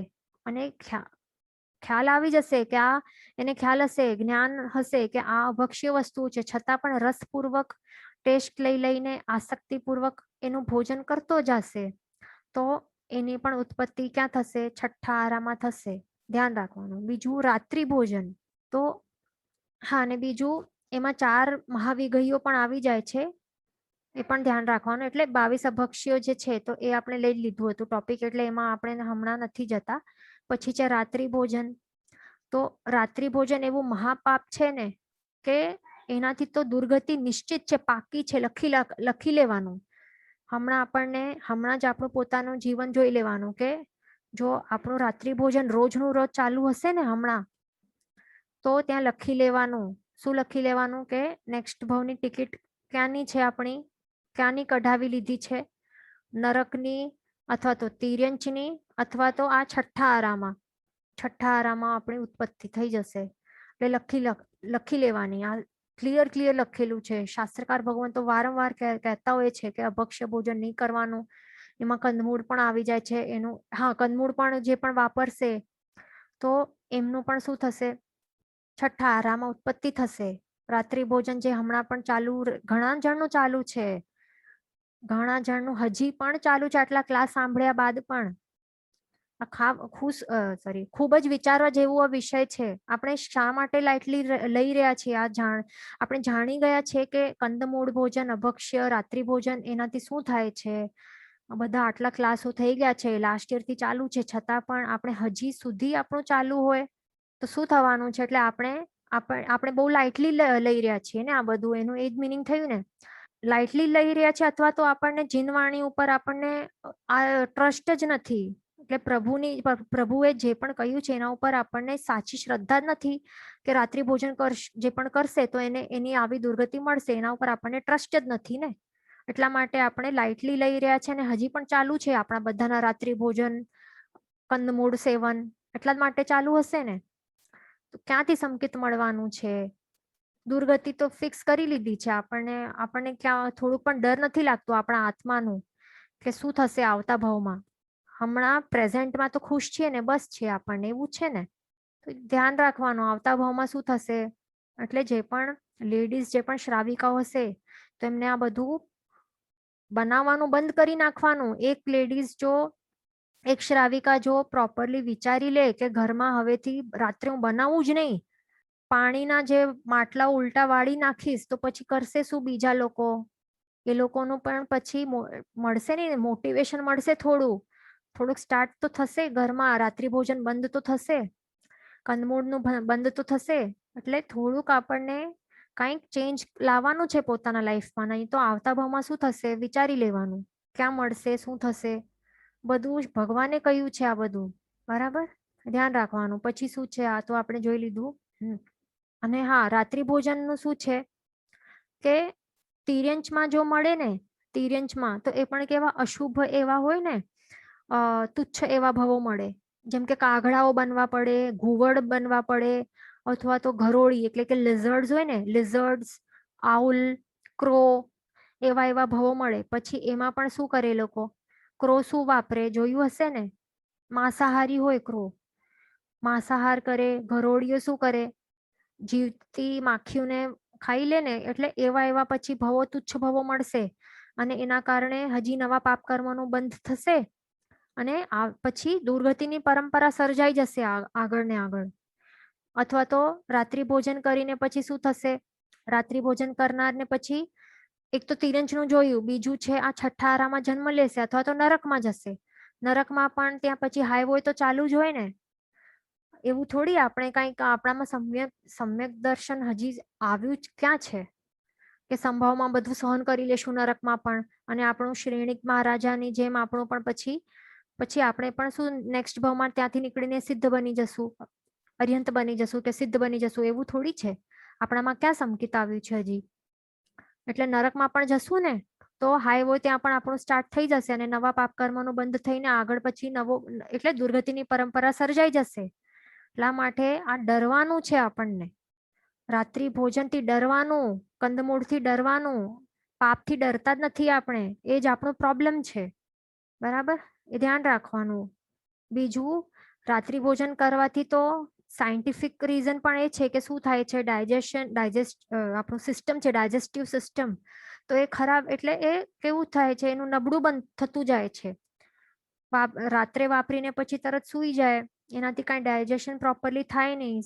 અને ખ્યાલ આવી જશે કે એને ખ્યાલ હશે, જ્ઞાન હશે કે આ અભક્ષ્ય વસ્તુ છે, છતાં પણ રસપૂર્વક ટેસ્ટ લઈને આસક્તિપૂર્વક એનું ભોજન કરતો જશે, તો એની પણ ઉત્પત્તિ ક્યાં થશે? છઠ્ઠા આરામાં થશે. ધ્યાન રાખવાનું. બીજું રાત્રિ ભોજન. તો હા, અને બીજું એમાં 4 મહાવિઘયો પણ આવી જાય છે, એ પણ ધ્યાન રાખવાનું. એટલે 22 અભક્ષ્યો જે છે, તો એ આપણે લઈ લીધું હતું ટોપિક, એટલે એમાં આપણે હમણાં નથી જતા. પછી છે રાત્રિ ભોજન. તો રાત્રિ ભોજન એવું મહાપાપ છે ને, કે એનાથી તો દુર્ગતિ નિશ્ચિત છે, પાકી છે, લખી લેવાનું. હમણાં જ આપણું પોતાનું જીવન જોઈ લેવાનું કે જો આપણું રાત્રિ ભોજન રોજનું રોજ ચાલુ હશે ને હમણાં, તો ત્યાં લખી લેવાનું. શું લખી લેવાનું કે નેક્સ્ટ ભાવની ટિકિટ ક્યાંની છે, આપણી ક્યાંની કઢાવી લીધી છે, નરકની અથવા તો તિર્યંચની અથવા તો આ છઠ્ઠા આરામાં આપણી ઉત્પત્તિ થઈ જશે. એટલે લખી લેવાની. આ ક્લિયર લખેલું છે. શાસ્ત્રકાર ભગવાન તો વારંવાર કહેતા હોય છે કે અભક્ષ્ય ભોજન નહીં કરવાનું. એમાં કંદમૂળ પણ આવી જાય છે. કંદમૂળ પણ જે પણ વાપરશે તો એમનું પણ શું થશે, છઠ્ઠા આરામાં ઉત્પત્તિ થશે. રાત્રિ ભોજન જે હમણાં પણ ઘણા જણનું ચાલુ છે, ઘણા જણનું હજી પણ ચાલુ છે. આટલા ક્લાસ સાંભળ્યા બાદ પણ ખૂબ જ વિચારવા જેવો આ વિષય છે. આપણે શા માટે લાઇટલી લઈ રહ્યા છીએ? આપણે જાણી ગયા છે કે કંદમૂળ ભોજન, અભક્ષ્ય, રાત્રિ ભોજન એનાથી શું થાય છે. બધા આટલા ક્લાસો થઈ ગયા છે, લાસ્ટ યર થી ચાલુ છે, છતાં પણ આપણે હજી સુધી આપણું ચાલુ હોય તો શું થવાનું છે? એટલે આપણે બહુ લાઇટલી લઈ રહ્યા છીએ ને આ બધું. એનું એ જ મિનિંગ થયું ને, લાઇટલી લઈ રહ્યા છે. અથવા તો આપણને જીનવાણી ઉપર આપણને આ ટ્રસ્ટ જ નથી. એટલે પ્રભુએ જે પણ કહ્યું છે એના ઉપર આપણને સાચી શ્રદ્ધા જ નથી કે રાત્રિ ભોજન જે પણ કરશે તો એની આવી દુર્ગતિ મળશે. એના ઉપર આપણને ટ્રસ્ટ જ નથી ને, એટલા માટે આપણે લાઇટલી લઈ રહ્યા છે. અને હજી પણ ચાલુ છે આપણા બધાના રાત્રિ ભોજન, કંદમૂળ સેવન એટલા જ માટે ચાલુ હશે ને. તો ક્યાંથી સંકેત મળવાનું છે? દુર્ગતિ તો ફિક્સ કરી લીધી છે. આપણને ક્યાં થોડું પણ ડર નથી લાગતો આપણા આત્માનું કે શું થશે આવતા ભાવમાં? હમણાં પ્રેઝન્ટમાં તો ખુશ છીએ ને, બસ છે આપણને એવું છે ને. તો ધ્યાન રાખવાનું આવતા ભાવમાં શું થશે. એટલે જે પણ લેડીઝ, જે પણ શ્રાવિકાઓ હશે તો એમને આ બધું બનાવવાનું બંધ કરી નાખવાનું. એક શ્રાવિકા જો પ્રોપરલી વિચારી લે કે ઘરમાં હવેથી રાત્રે હું બનાવું જ નહીં, પાણીના જે માટલા ઉલટા વાળી નાખીશ, તો પછી કરશે શું બીજા લોકો? એ લોકોનું પણ પછી મળશે ને મોટિવેશન, મળશે થોડુંક સ્ટાર્ટ તો થશે ઘરમાં. રાત્રિ ભોજન બંધ તો થશે, કંદમૂળનું બંધ તો થશે. એટલે થોડુંક આપણને કંઈક ચેન્જ લાવવાનું છે પોતાના લાઈફમાં. નહીં તો આવતા ભાવમાં શું થશે વિચારી લેવાનું. ક્યાં મળશે, શું થશે, બધું જ ભગવાને કહ્યું છે આ બધું. બરાબર, ધ્યાન રાખવાનું. પછી શું છે, આ તો આપણે જોઈ લીધું. અને હા, રાત્રિ ભોજનનું શું છે કે તિર્યંચમાં જો મળે ને, તિર્યંચમાં તો એ પણ કેવા અશુભ એવા હોય ને, તુચ્છ એવા ભવો મળે. જેમ કે કાગડાઓ બનવા પડે, ઘુવડ બનવા પડે, અથવા તો ઘરોળી એટલે કે લિઝર્ડ્સ હોય ને, લિઝર્ડ્સ, આઉલ, ક્રો, એવા ભવો મળે. પછી એમાં પણ શું કરે લોકો? ક્રો શું વાપરે જોયું હશે ને, માંસાહારી હોય ક્રો, માંસાહાર કરે. ઘરોળીઓ શું કરે? જીવતી માખીઓને ખાઈ લે ને. એટલે એવા પછી ભવો, તુચ્છ ભવો મળશે. અને એના કારણે હજી નવા પાપ કર્મોનું બંધ થશે. અને પછી દુર્ગતિની પરંપરા સર્જાઈ જશે આગળ ને આગળ. અથવા તો રાત્રિ ભોજન કરીને પછી શું થશે? રાત્રિ ભોજન કરનારને પછી એક તો તિરંજનું જોયું, બીજું છે આ છઠ્ઠા આરામાં જન્મ લેશે અથવા તો નરકમાં જશે. નરકમાં પણ ત્યાં પછી હાઈવ હોય તો ચાલુ જ હોય ને. એવું થોડી આપણે કંઈક આપણામાં સમ્યક દર્શન હજી આવ્યું જ ક્યાં છે કે સંભાવમાં બધું સહન કરી લેશું નરકમાં પણ. અને આપણું શ્રેણિક મહારાજાની જેમ આપણું પણ પછી આપણે પણ શું નેક્સ્ટ ભાવમાં ત્યાંથી નીકળીને સિદ્ધ બની જશું, અર્યંત બની જશું કે સિદ્ધ બની જશું. એવું થોડી છે, આપણામાં ક્યાં સંકેત આવ્યું છે હજી. એટલે નરકમાં પણ જશું ને તો હાઈ હોય ત્યાં પણ આપણું સ્ટાર્ટ થઈ જશે. અને નવા પાપ કર્મોનું બંધ થઈને આગળ પછી એટલે દુર્ગતિની પરંપરા સર્જાઈ જશે. એટલા માટે આ ડરવાનું છે આપણને. રાત્રિ ભોજનથી ડરવાનું, કંદમૂળથી ડરવાનું, પાપથી ડરતા જ નથી આપણે. એ જ આપણો પ્રોબ્લેમ છે. બરાબર, એ ધ્યાન રાખવાનું. બીજું, રાત્રિ ભોજન કરવાથી તો સાયન્ટિફિક રીઝન પણ એ છે કે શું થાય છે, આપણું સિસ્ટમ છે, ડાયજેસ્ટિવ સિસ્ટમ, તો એ ખરાબ. એટલે એ કેવું થાય છે, એનું નબળું બંધ થતું જાય છે. રાત્રે વાપરીને પછી તરત સૂઈ જાય, એનાથી કાંઈ ડાયજેશન પ્રોપરલી થાય નહીં,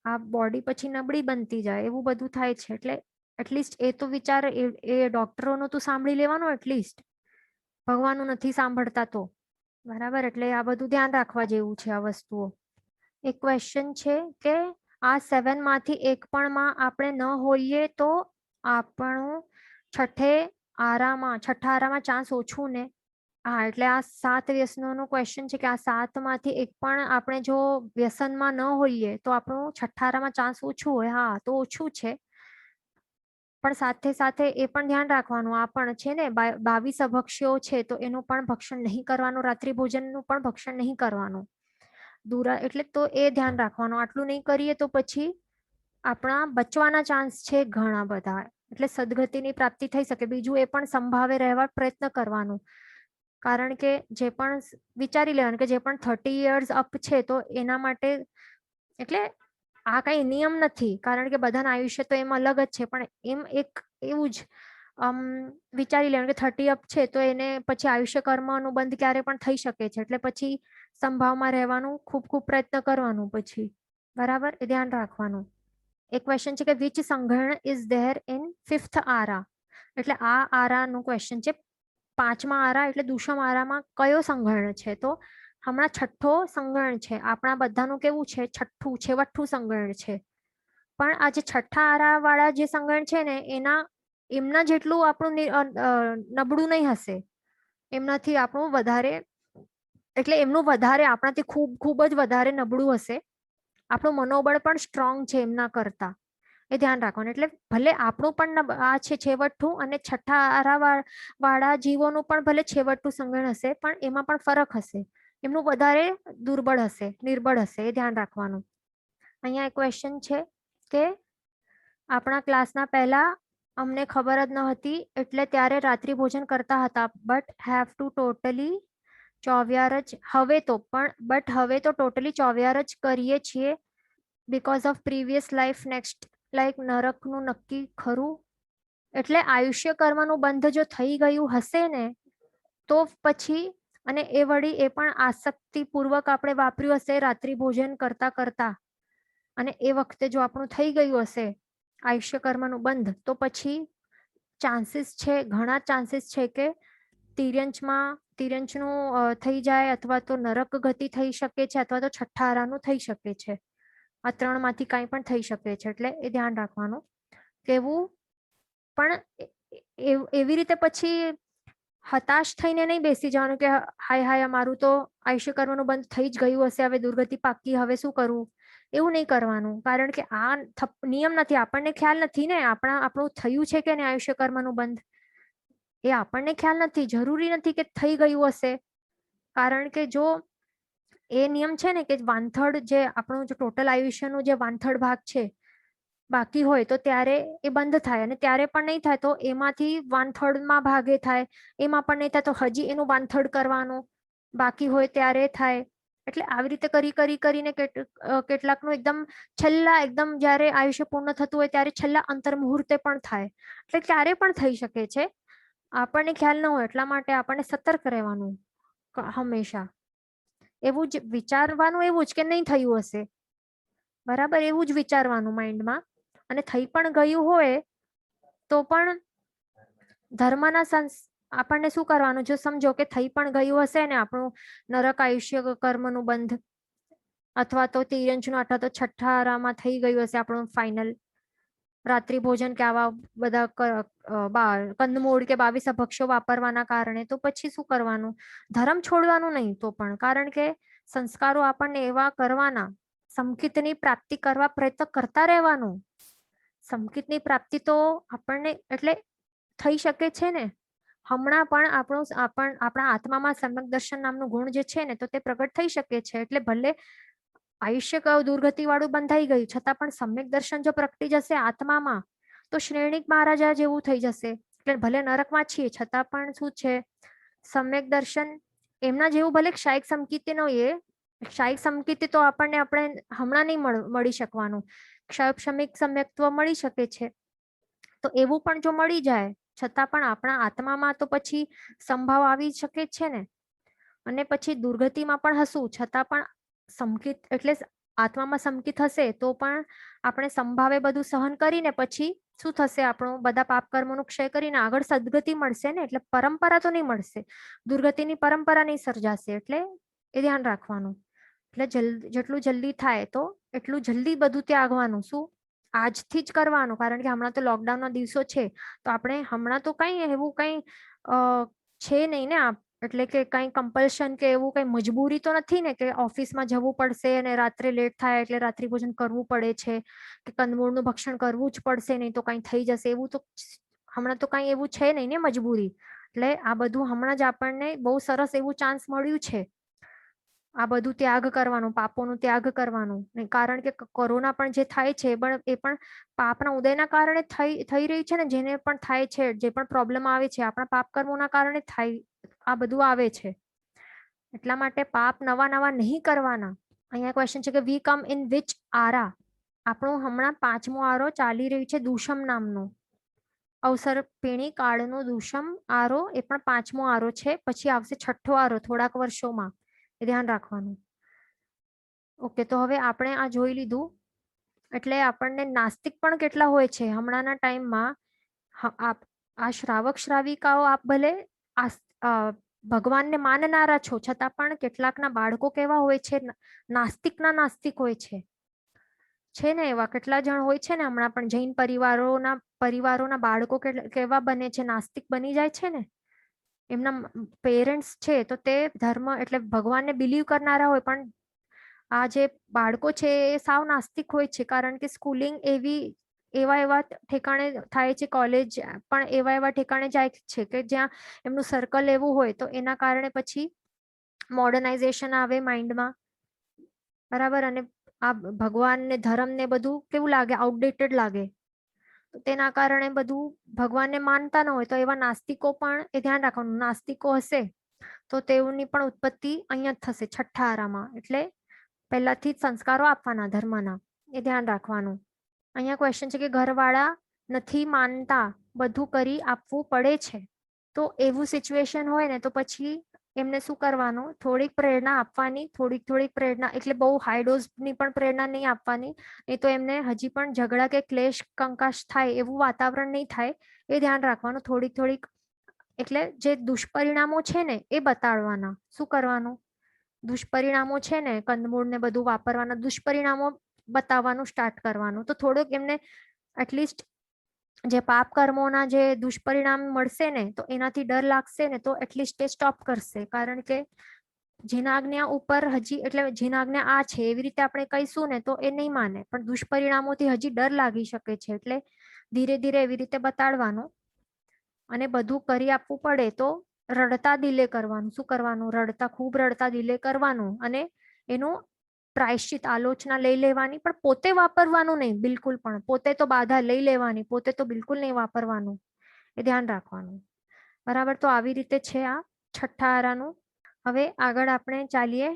આ બોડી પછી નબળી બનતી જાય, એવું બધું થાય છે. એટલે એટલીસ્ટ એ તો વિચાર એ ડોક્ટરોનું તો સાંભળી લેવાનું એટલીસ્ટ. ભગવાનનું નથી સાંભળતા તો. બરાબર, એટલે આ બધું ધ્યાન રાખવા જેવું છે આ વસ્તુઓ. એક ક્વેશ્ચન છે કે આ 7 માંથી એક પણ માં આપણે ન હોઈએ તો આપણું છઠ્ઠા આરામાં ચાન્સ ઓછું ને. હા, એટલે આ 7 વ્યસનોનો ક્વેશ્ચન છે કે આ 7 માંથી એક પણ આપણે જો વ્યસનમાં ન હોઈએ તો આપણું છઠ્ઠા આરામાં ચાન્સ ઓછું હોય. હા, તો ઓછું છે. પણ સાથે સાથે એ પણ ધ્યાન રાખવાનું, આ પણ છે ને 22 અભક્ષ્યો છે તો એનું પણ ભક્ષણ નહીં કરવાનું, રાત્રિ ભોજનનું પણ ભક્ષણ નહીં કરવાનું. એટલે તો એ ધ્યાન રાખવાનું. આટલું નહીં કરીએ તો પછી આપણા બચવાના ચાન્સ છે ઘણા બધા. એટલે સદગતિની પ્રાપ્તિ થઈ શકે. બીજું એ પણ સંભાવે રહેવા પ્રયત્ન કરવાનું. કારણ કે જે પણ વિચારી લેવાનું કે જે પણ 30 યર્સ અપ છે તો એના માટે, એટલે આ કઈ નિયમ નથી, કારણ કે બધાના આયુષ્ય તો એમ અલગ જ છે, પણ એમ એક એવું જ વિચારી લેવાનું કે 30 અપ છે તો એને પછી આયુષ્ય કર્મ અનુબંધ ક્યારે પણ થઈ શકે છે. એટલે પછી સંભાવમાં રહેવાનું, ખૂબ ખૂબ પ્રયત્ન કરવાનું પછી. બરાબર, એ ધ્યાન રાખવાનું. એક ક્વેશ્ચન છે કે વિચ સંઘર્ણ ઇઝ ધેર ઇન 5th આરા. એટલે આ આરાનું ક્વેશ્ચન છે. 5મા આરા એટલે દુષમ આરામાં કયો સંઘર્ણ છે? તો હમણાં છઠ્ઠો સંઘર્ણ છે. આપણા બધાનું કેવું છે? છેવટું સંઘર્ણ છે. પણ આ જે છઠ્ઠા આરા વાળા જે સંઘર્ણ છે ને એમના જેટલું આપણું નબળું નહીં હશે. એમનાથી આપણું વધારે, એટલે એમનું વધારે આપણાથી ખૂબ ખૂબ જ વધારે નબળું હશે. આપણું મનોબળ પણ સ્ટ્રોંગ છે એમના કરતા. એ ધ્યાન રાખવાનું. એટલે ભલે આપણું પણ આ છે છેવટું, અને છઠ્ઠા આરા વાળા જીવોનું પણ ભલે છેવટું સંઘર્ણ હશે, પણ એમાં પણ ફરક હશે. એમનું વધારે દુર્બળ હશે, નિર્બળ હશે. એ ધ્યાન રાખવાનું. અહીંયા એક ક્વેશ્ચન છે કે આપણા ક્લાસના પહેલા અમને ખબર જ ન હતી એટલે ત્યારે રાત્રિ ભોજન કરતા હતા, બટ હેવ ટુ ટોટલી 24 જ હવે તો ટોટલી 24 જ કરીએ છીએ because of previous life next like નરકનું નક્કી ખરું? એટલે આયુષ્ય કર્મનું બંધ જો થઈ ગયું હશે ને તો પછી, અને એ વળી એ પણ આસક્તિપૂર્વક આપણે વાપર્યું હશે રાત્રિ ભોજન કરતા કરતા, અને એ વખતે જો આપણું થઈ ગયું હશે આયુષ્ય કર્મનું બંધ, તો પછી ચાન્સીસ છે, ઘણા ચાન્સીસ છે કે તિર્યંચનું થઈ જાય, અથવા તો નરક ગતિ થઈ શકે છે, અથવા તો છઠ્ઠા આરાનું થઈ શકે છે. આ 3 માંથી કાંઈ પણ થઈ શકે છે. એટલે એ ધ્યાન રાખવાનું. કેવું પણ એવી રીતે પછી હતાશ થઈને નહીં બેસી જવાનું કે હાય અમારું તો આયુષ્ય કર્મનું બંધ થઈ જ ગયું હશે, હવે દુર્ગતિ પાકી, હવે શું કરવું? એવું નહીં કરવાનું. કારણ કે આ નિયમ નથી. આપણને ખ્યાલ નથી ને આપણું થયું છે કે નહીં આયુષ્ય કર્મનું બંધ, એ આપણને ખ્યાલ નથી. જરૂરી નથી કે થઈ ગયું હશે. કારણ કે જો એ નિયમ છે ને કે વાનથડ જે આપણું જે ટોટલ આયુષ્યનું જે વાનથડ ભાગ છે બાકી હોય તો ત્યારે એ બંધ થાય, અને ત્યારે પણ નહીં થાય તો એમાંથી વાનથડમાં ભાગે થાય, એમાં પણ નહીં થાય તો હજી એનું વાનથડ કરવાનું બાકી હોય ત્યારે થાય. એટલે આવી રીતે કરીને કેટલાકનું એકદમ એકદમ જ્યારે આયુષ્ય પૂર્ણ થતું હોય ત્યારે છેલ્લા અંતર મુહૂર્તે પણ થાય. એટલે ક્યારે પણ થઈ શકે છે. આપણને ખ્યાલ ન હોય, એટલા માટે આપણને સતર્ક રહેવાનું હંમેશા. એવું જ વિચારવાનું, એવું જ કે નહીં થયું હશે. બરાબર, એવું જ વિચારવાનું માઇન્ડમાં. અને થઈ પણ ગયું હોય તો પણ ધર્મના આપણને શું કરવાનું? જો સમજો કે થઈ પણ ગયું હશે ને આપણું નરક આયુષ્ય કર્મનું બંધ, અથવા તો તિર્યંચનું અથવા તો છઠ્ઠા આરામાં થઈ ગયું હશે આપણું ફાઇનલ રાત્રિ ભોજન કે આવા બધા કંદમૂળ કે 22 અભક્ષ્યો વાપરવાના કારણે, તો પછી શું કરવાનું? ધર્મ છોડવાનું નહીં તો પણ, કારણ કે સંસ્કારો આપણને એવા કરવાના, સમકિતની પ્રાપ્તિ કરવા પ્રયત્ન કરતા રહેવાનું. સમકિતની પ્રાપ્તિ તો આપણને એટલે થઈ શકે છે ને. હમણાં પણ આપણા આત્મામાં સમ્યક દર્શન નામનું ગુણ જે છે ને તો તે પ્રગટ થઈ શકે છે. એટલે ભલે આયુષ્ય દુર્ગતિ વાળું બંધાઈ ગયું છતાં પણ સમ્યક દર્શન જો પ્રગટી જશે આત્મામાં તો શ્રેણિક મહારાજા જેવું થઈ જશે. એટલે ભલે નરકમાં છીએ છતાં પણ શું છે? સમ્યક દર્શન એમના જેવું ભલે ક્ષાયિક સમકિત નો ક્ષાયિક સમકિત તો આપણે હમણાં નહીં મળી શકવાનું. ક્ષમિક સમ્યક્ત્વ મળી શકે છે. તો એવું પણ જો મળી જાય છતાં પણ આપણા આત્મામાં તો પછી સંભાવ આવી શકે છે ને. અને પછી દુર્ગતિમાં પણ હશું છતાં પણ સમકિત એટલે આત્મામાં સમકિત હશે તો પણ આપણે સંભાવે બધું સહન કરીને પછી શું થશે? આપણું બધા પાપ કર્મોનું ક્ષય કરીને આગળ સદગતિ મળશે ને. એટલે પરંપરા તો નહીં મળશે, દુર્ગતિની પરંપરા નહીં સર્જાશે. એટલે એ ધ્યાન રાખવાનું. એટલે જેટલું જલ્દી થાય તો એટલું જલ્દી બધું ત્યાગવાનું શું આજથી જ કરવાનું, કારણ કે હમણાં તો લોકડાઉનના દિવસો છે, તો આપણે હમણાં તો કઈ એવું કઈ છે નહીં ને એટલે કે કઈ કમ્પલ્શન કે એવું કઈ મજબૂરી તો નથી ને કે ઓફિસમાં જવું પડશે અને રાત્રે લેટ થાય એટલે રાત્રિ ભોજન કરવું પડે છે કે કંદમૂળનું ભક્ષણ કરવું જ પડશે, નહીં તો કઈ થઈ જશે, એવું તો હમણાં તો કઈ એવું છે નહીં ને મજબૂરી. એટલે આ બધું હમણાં જ આપણને બહુ સરસ એવું ચાન્સ મળ્યું છે આ બધું ત્યાગ કરવાનું, પાપોનું ત્યાગ કરવાનું, કારણ કે કોરોના પણ જે થાય છે એ પણ પાપના ઉદયના કારણે થઈ રહી છે ને, જેને પણ થાય છે, જે પણ પ્રોબ્લેમ આવે છે આપણા પાપ કર્મોના કારણે થાય આ બધું આવે છે. એટલા માટે પાપ નવા નવા નહીં કરવાના. અહીંયા ક્વેશ્ચન છે કે વી કમ ઇન વિચ આરા. આપણું હમણાં 5મો આરો ચાલી રહ્યું છે દુષમ નામનો. અવસર પેણી કાળનો દુષમ આરો એ પણ 5મો આરો છે. પછી આવશે 6ઠ્ઠો આરો થોડાક વર્ષોમાં, એ ધ્યાન રાખવાનું. ઓકે, તો હવે આપણે આ જોઈ લીધું. એટલે આપણને નાસ્તિક પણ કેટલા હોય છે હમણાંના ટાઈમમાં. આ શ્રાવક શ્રાવિકાઓ આપ ભલે ભગવાનને માનનારા છો, છતાં પણ કેટલાકના બાળકો કેવા હોય છે, નાસ્તિકના નાસ્તિક હોય છે ને એવા કેટલા જણ હોય છે ને. હમણાં પણ જૈન પરિવારોના બાળકો કેવા બને છે, નાસ્તિક બની જાય છે ને. એમના પેરેન્ટ્સ છે તો તે ધર્મ એટલે ભગવાનને બિલીવ કરનારા હોય, પણ આ જે બાળકો છે એ સાવ નાસ્તિક હોય છે, કારણ કે સ્કૂલિંગ એવા એવા ઠેકાણે થાય છે, કોલેજ પણ એવા એવા ઠેકાણે જાય છે કે જ્યાં એમનું સર્કલ એવું હોય, તો એના કારણે પછી મોડર્નાઇઝેશન આવે માઇન્ડમાં, બરાબર. અને આ ભગવાન ને ધર્મ ને બધું કેવું લાગે, આઉટડેટેડ લાગે. તેના કારણે બધું ભગવાનને માનતા ન હોય, તો એવા નાસ્તિકો પણ એ ધ્યાન રાખવાનું, નાસ્તિકો હશે તો તેઓની પણ ઉત્પત્તિ અહીંયા જ થશે 6ઠ્ઠા આરામાં. એટલે પહેલાથી જ સંસ્કારો આપવાના ધર્મના, એ ધ્યાન રાખવાનું. અહીંયા ક્વેશ્ચન છે કે ઘરવાળા નથી માનતા, બધું કરી આપવું પડે છે. તો એવું સિચ્યુએશન હોય ને તો પછી એમને શું કરવાનું, થોડીક પ્રેરણા આપવાની, થોડીક પ્રેરણા, એટલે બહુ હાઈ ડોઝની પણ પ્રેરણા નહીં આપવાની, નહીં તો એમને હજી પણ ઝઘડા કે ક્લેશ કંકાશ થાય એવું વાતાવરણ નહીં થાય, એ ધ્યાન રાખવાનું. થોડીક એટલે જે દુષ્પરિણામો છે ને એ બતાડવાના. શું કરવાનું, દુષ્પરિણામો છે ને કંદમૂળ ને બધું વાપરવાના દુષ્પરિણામો બતાવવાનું સ્ટાર્ટ કરવાનું. તો થોડુંક એમને એટલીસ્ટ જે પાપ કર્મોના જે દુષ્પરિણામ મળશે ને તો એનાથી ડર લાગશે ને, તો એટલીસ્ટ એ સ્ટોપ કરશે. કારણ કે જીનાજ્ઞા ઉપર હજી એટલે જીનાજ્ઞા આ છે એવી રીતે આપણે કહીશું ને તો એ નહીં માને, પણ દુષ્પરિણામોથી હજી ડર લાગી શકે છે. એટલે ધીરે ધીરે એવી રીતે બતાડવાનું. અને બધું કરી આપવું પડે તો રડતા દિલે કરવાનું. શું કરવાનું, રડતા, ખૂબ રડતા દિલે કરવાનું. અને એનું પ્રાયશ્ચિત આલોચના લઈ લેવાની, પણ પોતે વાપરવાનું નહીં બિલકુલ પણ. પોતે તો બાધા લઈ લેવાની, પોતે તો બિલકુલ નહીં વાપરવાનું, એ ધ્યાન રાખવાનું, બરાબર. તો આવી રીતે છે આ 6ઠ્ઠા આરાનું. હવે આગળ આપણે ચાલીએ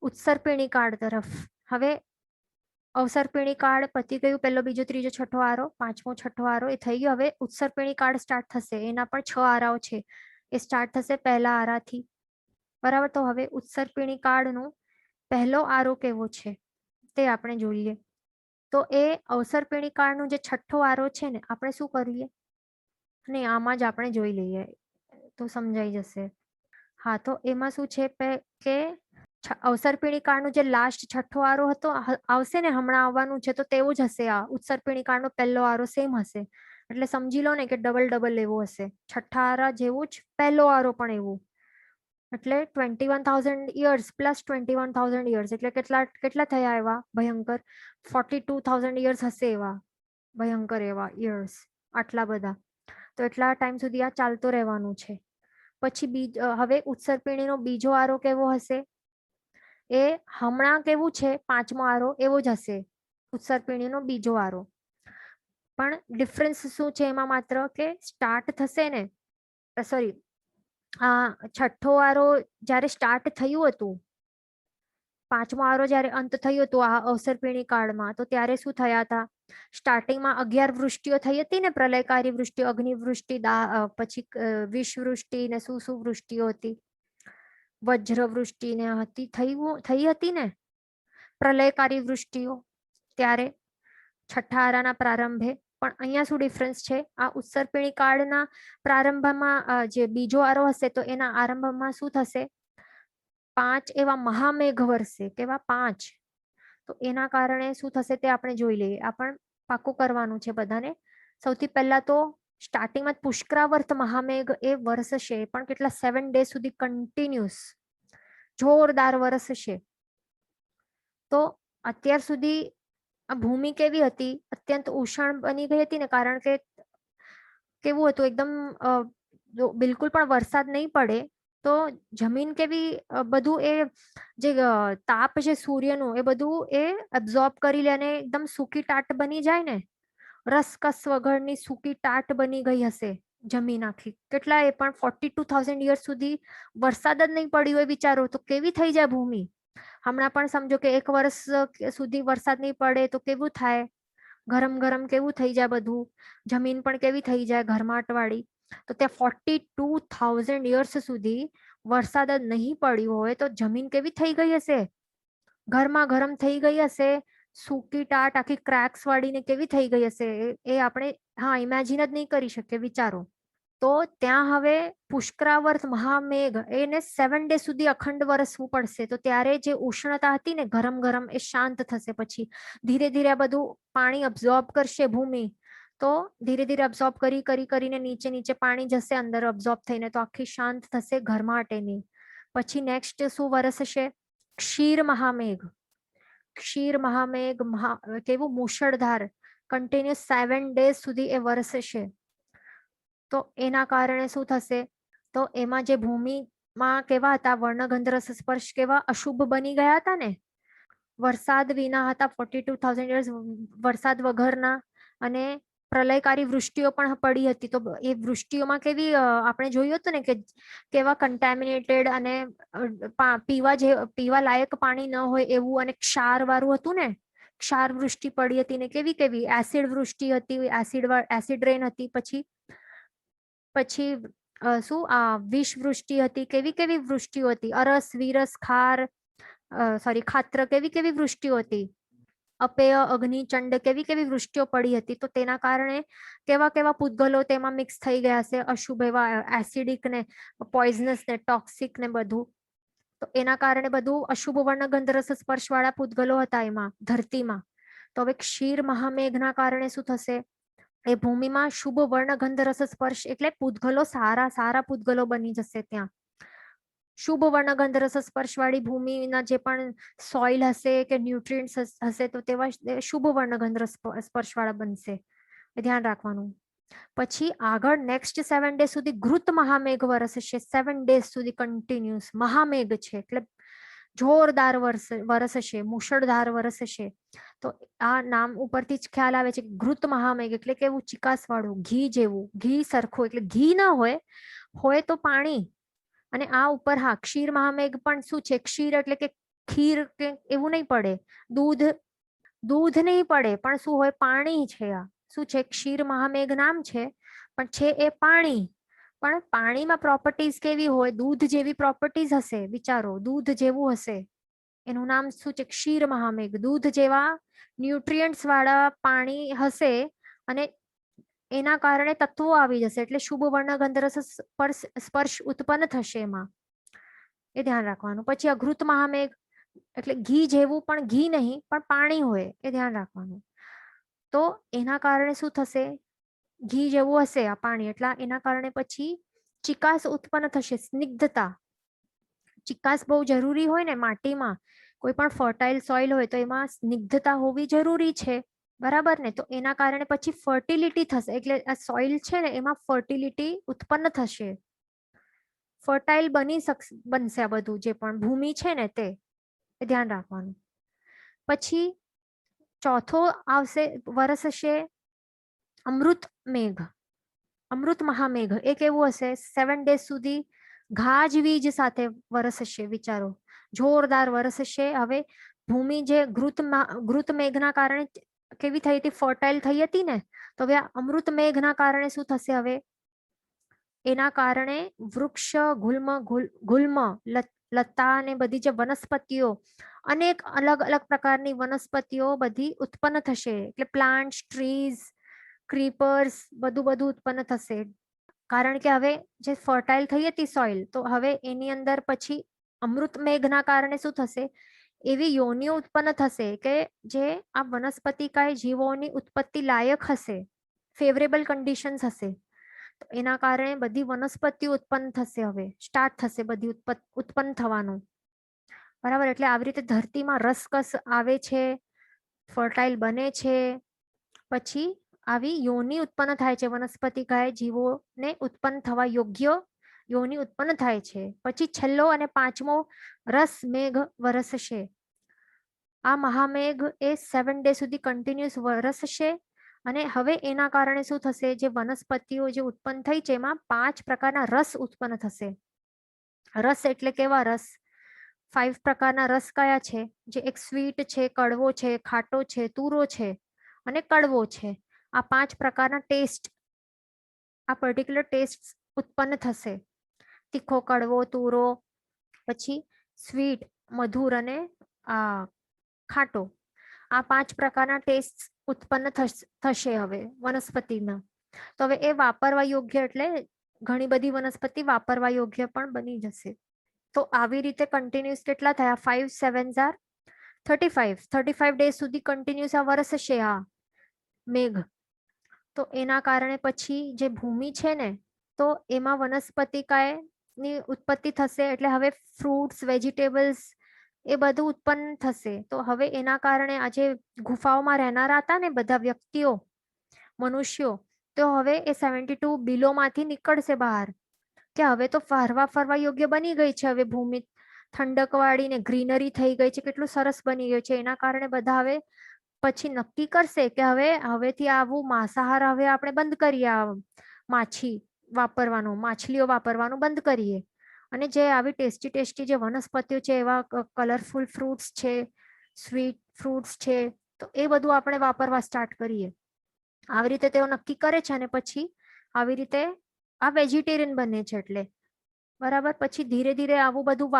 ઉત્સર્પિણી કાળ તરફ. હવે અવસર્પિણી કાળ પતી ગયું, પહેલો બીજો ત્રીજો છઠ્ઠો આરો, 5મો 6ઠ્ઠો આરો એ થઈ ગયો. હવે ઉત્સર્પિણી કાળ સ્ટાર્ટ થશે. એના પણ 6 આરાઓ છે, એ સ્ટાર્ટ થશે પહેલા આરાથી, બરાબર. તો હવે ઉત્સર્પિણી કાળનો પહેલો આરો કેવો છે તે આપણે જોઈએ. તો એ અવસર્પિણી કાળનો જે 6ઠ્ઠો આરો છે ને, આપણે શું કરીએ, અને આમાં જ આપણે જોઈ લઈએ તો સમજાઈ જશે. હા, તો એમાં શું છે કે અવસર્પિણી કાળનો જે લાસ્ટ 6ઠ્ઠો આરો હતો આવશે ને, હમણાં આવવાનું છે, તો તેવો જ હશે. આ ઉત્સર્પિણી કાળનો પહેલો આરો સેમ હશે. એટલે સમજી લો ને કે ડબલ એવો હશે. 6ઠ્ઠા આરા જેવું જ પહેલો આરો પણ એવું. એટલે 21,000 years પ્લસ 21,000 years એટલે કેટલા થયા એવા ભયંકર, 42,000 years હશે એવા ભયંકર એવા years, આટલા બધા. તો એટલા ટાઈમ સુધી આ ચાલતો રહેવાનું છે. પછી હવે ઉત્સર્પિણીનો બીજો આરો કેવો હશે, એ હમણાં કેવું છે 5મો આરો એવો જ હશે, ઉત્સર્પિણીનો બીજો આરો. પણ ડિફરન્સ શું છે એમાં, માત્ર કે સ્ટાર્ટ થશે ને, સોરી, આ 6ઠ્ઠો આરો જ્યારે સ્ટાર્ટ થયું હતું, 5મો આરો જ્યારે અંત થયું હતું આ અવસર્પિણી કાળમાં, તો ત્યારે શું થયા હતા, સ્ટાર્ટિંગમાં 11 વૃષ્ટિઓ થઈ હતી ને, પ્રલયકારી વૃષ્ટિ, અગ્નિવૃષ્ટિ, પછી વિષવૃષ્ટિ ને શું વૃષ્ટિઓ હતી, વજ્રવૃષ્ટિ ને થઈ હતી ને પ્રલયકારી વૃષ્ટિઓ ત્યારે 6ઠ્ઠા આરાના પ્રારંભે. પણ અહીંયા શું ડિફરન્સ છે, આ ઉત્સર્પિણી કાળના પ્રારંભમાં જે બીજો આરો હશે તો એના આરંભમાં શું થશે, 5 એવા મહામેઘ વરસે. કેવા 5, તો એના કારણે શું થશે તે આપણે જોઈ લઈએ. આ પણ પાકું કરવાનું છે બધાને. સૌથી પહેલા તો સ્ટાર્ટિંગમાં પુષ્કરાવર્ત મહામેઘ એ વરસશે, પણ કેટલા 7 ડે સુધી કન્ટિન્યુઅસ જોરદાર વરસશે. તો અત્યાર સુધી આ ભૂમિ કેવી હતી? અત્યંત ઉષ્ણ બની ગઈ હતી ને, કારણ કે કેવું હતું એકદમ બિલકુલ પણ વરસાદ નહીં પડે તો જમીન કેવી બધું એ જે તાપ છે સૂર્યનું એ બધું એ એબ્ઝોર્બ કરી લે અને એકદમ સૂકી ટાટ બની જાય ને, રસકસ વગરની સૂકી ટાટ બની ગઈ હશે જમીન આખી. કેટલા એ પણ 42,000 યર્સ સુધી વરસાદ જ નહીં પડ્યો હોય, વિચારો તો કેવી થઈ જાય ભૂમિ. હમણાં પણ સમજો કે 1 વર્ષ સુધી વરસાદ નહીં પડે તો કેવું થાય, ગરમ ગરમ કેવું થઈ જાય બધું, જમીન પણ કેવી થઈ જાય ઘરમાટ વાળી. તો ત્યાં 42,000 યર્સ સુધી વરસાદ જ નહીં પડ્યો હોય તો જમીન કેવી થઈ ગઈ હશે, ગરમા ગરમ થઈ ગઈ હશે, સૂકી ટાટ આખી ક્રેક્સ વાળીને કેવી થઈ ગઈ હશે એ આપણે ઇમેજિન જ નહીં કરી શકીએ, વિચારો. તો ત્યાં હવે પુષ્કરાવર્ત મહામેઘ એને 7 ડે સુધી અખંડ વરસવું પડશે. તો ત્યારે જે ઉષ્ણતા હતી ને ગરમ ગરમ એ શાંત થશે. પછી ધીરે ધીરે આ બધું પાણી અબ્ઝોર્બ કરશે ભૂમિ. તો ધીરે ધીરે અબ્ઝોર્બ કરીને નીચે નીચે પાણી જશે અંદર અબ્ઝોર્બ થઈને, તો આખી શાંત થશે ઘરમાટેની. પછી નેક્સ્ટ શું વરસશે? ક્ષીર મહામેઘ. ક્ષીર મહામેઘ કેવું મુશળધાર કન્ટિન્યુઅસ 7 ડે સુધી એ વરસશે. તો એના કારણે શું થશે? તો એમાં જે ભૂમિમાં કેવા હતા વર્ણગંધ રસ સ્પર્શ કેવા અશુભ બની ગયા હતા ને, વરસાદ વિના હતા 42,000 યર્સ વરસાદ વગરના, અને પ્રલયકારી વૃષ્ટિઓ પણ પડી હતી. તો એ વૃષ્ટિઓમાં કેવી આપણે જોયું હતું ને કે કેવા કન્ટેમિનેટેડ અને પીવા લાયક પાણી ન હોય એવું અને ક્ષાર વાળું હતું ને, ક્ષાર વૃષ્ટિ પડી હતી ને કેવી કેવી એસિડ વૃષ્ટિ હતી, એસિડ રેન હતી. પછી શું વિષ વૃષ્ટિ હતી, કેવી કેવી વૃષ્ટિઓ હતી, અરસ વિરસ ખાર ખાત્ર કેવી કેવી વૃષ્ટિઓ હતી, અપેય અગ્નિ ચંડ કેવી કેવી વૃષ્ટિઓ પડી હતી. તો તેના કારણે કેવા કેવા પૂતગલો તેમાં મિક્સ થઈ ગયા છે, અશુભ એવા એસિડિક ને પોઈઝનસ ને ટોક્સિક ને બધું. તો એના કારણે બધું અશુભ વર્ણગંધ રસ સ્પર્શ વાળા પૂતગલો હતા એમાં ધરતીમાં. તો હવે ક્ષીર મહામેઘના કારણે શું થશે? એ ભૂમિમાં શુભ વર્ણગંધ રસ સ્પર્શ એટલે પૂતગલો સારા પૂતગલો બની જશે ત્યાં. શુભ વર્ણગંધ રસ સ્પર્શ વાળી ભૂમિના જે પણ સોઇલ હશે કે ન્યુટ્રિયન્ટ્સ હશે તો તેવા શુભ વર્ણગંધ સ્પર્શ વાળા બનશે, એ ધ્યાન રાખવાનું. પછી આગળ નેક્સ્ટ 7 ડે સુધી ઘૃત મહામેઘ વરસશે. 7 ડે સુધી કન્ટિન્યુઅસ મહામેઘ છે એટલે જોરદાર વરસશે, મુશળધાર વરસશે. તો આ નામ ઉપરથી જ ખ્યાલ આવે છે કે ઘૃત મહામેઘ એટલે કેવું ચિકાસ વાળું, ઘી જેવું, ઘી સરખું. એટલે ઘી ના હોય તો પાણી. અને આ ઉપર ક્ષીર મહામેઘ પણ શું છે? ક્ષીર એટલે કે ખીર કે એવું નહીં પડે, દૂધ નહીં પડે, પણ શું હોય? પાણી છે. આ શું છે? ક્ષીર મહામેઘ નામ છે પણ છે એ પાણી. પણ પાણીમાં પ્રોપર્ટીઝ કેવી હોય? દૂધ જેવી પ્રોપર્ટીઝ હશે, વિચારો, દૂધ જેવું હશે. એનું નામ શું છે? ક્ષીર મહામેઘ. દૂધ જેવા ન્યુટ્રિયન્ટ્સ વાળા પાણી હશે અને એના કારણે તત્વો આવી જશે એટલે શુભ વર્ણગંધ રસ સ્પર્શ ઉત્પન્ન થશે એમાં, એ ધ્યાન રાખવાનું. પછી અઘૃત મહામેઘ એટલે ઘી જેવું પણ ઘી નહીં પણ પાણી હોય, એ ધ્યાન રાખવાનું. તો એના કારણે શું થશે? ઘી જેવું હશે આ પાણી, એટલે એના કારણે પછી ચિકાસ ઉત્પન્ન થશે, સ્નિગ્ધતા. ચિકાસ બહુ જરૂરી હોય ને માટીમાં, કોઈ પણ ફર્ટાઇલ સોઇલ હોય તો એમાં સ્નિગ્ધતા હોવી જરૂરી છે, બરાબર ને? તો એના કારણે પછી ફર્ટિલિટી થશે, એટલે આ સોઇલ છે ને એમાં ફર્ટિલિટી ઉત્પન્ન થશે, ફર્ટાઇલ બનશે આ બધું જે પણ ભૂમિ છે ને તે, એ ધ્યાન રાખવાનું. પછી ચોથો આવશે વરસશે અમૃત મેઘ, અમૃત મહામેઘ. એ કેવું હશે? 7 ડે સુધી ગાજવીજ સાથે વરસશે, વિચારો, જોરદાર વરસશે. હવે ભૂમિ જે ઘૃત મેઘના કારણે કેવી થઈ હતી? ફર્ટાઇલ થઈ હતી ને. તો હવે અમૃત મેઘના કારણે શું થશે? હવે એના કારણે વૃક્ષ ગુલ્મ લતા ને બધી જે વનસ્પતિઓ, અનેક અલગ અલગ પ્રકારની વનસ્પતિઓ બધી ઉત્પન્ન થશે. એટલે પ્લાન્ટ્સ, ટ્રીઝ, ક્રીપર્સ બધું ઉત્પન્ન થશે. કારણ કે હવે જે ફર્ટાઇલ થઈ હતી સોઇલ, તો હવે એની અંદર પછી અમૃત મેઘના કારણે શું થશે? એવી યોનિઓ ઉત્પન્ન થશે કે જે આ વનસ્પતિકાય જીવોની ઉત્પત્તિ લાયક હશે, ફેવરેબલ કન્ડિશન્સ હશે. તો એના કારણે બધી વનસ્પતિઓ ઉત્પન્ન થશે, હવે સ્ટાર્ટ થશે બધી ઉત્પન્ન થવાનું. બરાબર, એટલે આવી રીતે ધરતીમાં રસકસ આવે છે, ફર્ટાઇલ બને છે, પછી આવી યોની ઉત્પન્ન થાય છે, વનસ્પતિકાય જીવોને ઉત્પન્ન થવા યોગ્ય યોની ઉત્પન્ન થાય છે. પછી છેલ્લો અને પાંચમો રસ મેઘ વરસશે. આ મહામેઘ એ 7 ડે સુધી કન્ટિન્યુઅસ વરસશે. અને હવે એના કારણે શું થશે, જે વનસ્પતિઓ જે ઉત્પન્ન થઈ છે એમાં 5 પ્રકારના રસ ઉત્પન્ન થશે. રસ એટલે કેવા રસ? 5 પ્રકારના રસ કયા છે? જે એક સ્વીટ છે, કડવો છે, ખાટો છે, તુરો છે અને કડવો છે. આ 5 પ્રકારના ટેસ્ટ, આ પર્ટિક્યુલર ટેસ્ટ ઉત્પન્ન થશે. તીખો, કડવો, તુરો, પછી સ્વીટ, મધુર અને આ ખાટો. આ 5 પ્રકારના ટેસ્ટ ઉત્પન્ન થશે હવે વનસ્પતિમાં. તો હવે એ વાપરવા યોગ્ય, એટલે ઘણી બધી વનસ્પતિ વાપરવા યોગ્ય પણ બની જશે. તો આવી રીતે કન્ટિન્યુઅસ કેટલા થયા? 5 7 35 ડેઝ સુધી કન્ટિન્યુઅસ આ વરસશે આ મેઘ. તો એના કારણે પછી જે ભૂમિ છે ને, તો એમાં વનસ્પતિકાય ની ઉત્પત્તિ થશે. એટલે હવે ફ્રૂટ્સ, વેજીટેબલ્સ એ બધું ઉત્પન્ન થશે. તો હવે એના કારણે આજે ગુફાઓમાં રહેનારા હતા ને બધા વ્યક્તિઓ, મનુષ્યો, તો હવે એ 72 બિલોમાંથી નીકળશે બહાર, કે હવે તો ફરવા યોગ્ય બની ગઈ છે હવે ભૂમિ, ઠંડક વાળી ને ગ્રીનરી થઈ ગઈ છે, કેટલું સરસ બની ગયું છે. એના કારણે બધા હવે પછી નક્કી કરશે કે હવેથી આવું માંસાહાર હવે આપણે બંધ કરીએ, માછલીઓ વાપરવાનું બંધ કરીએ. અને જે આવી ટેસ્ટી જે વનસ્પતિઓ છે, એવા કલરફુલ ફ્રૂટ્સ છે, સ્વીટ ફ્રૂટ્સ છે, તો એ બધું આપણે વાપરવા સ્ટાર્ટ કરીએ. આવી રીતે તેઓ નક્કી કરે છે. અને પછી આવી રીતે આ વેજીટેરિયન બને છે. એટલે બરાબર, પછી ધીરે ધીરે આવું બધું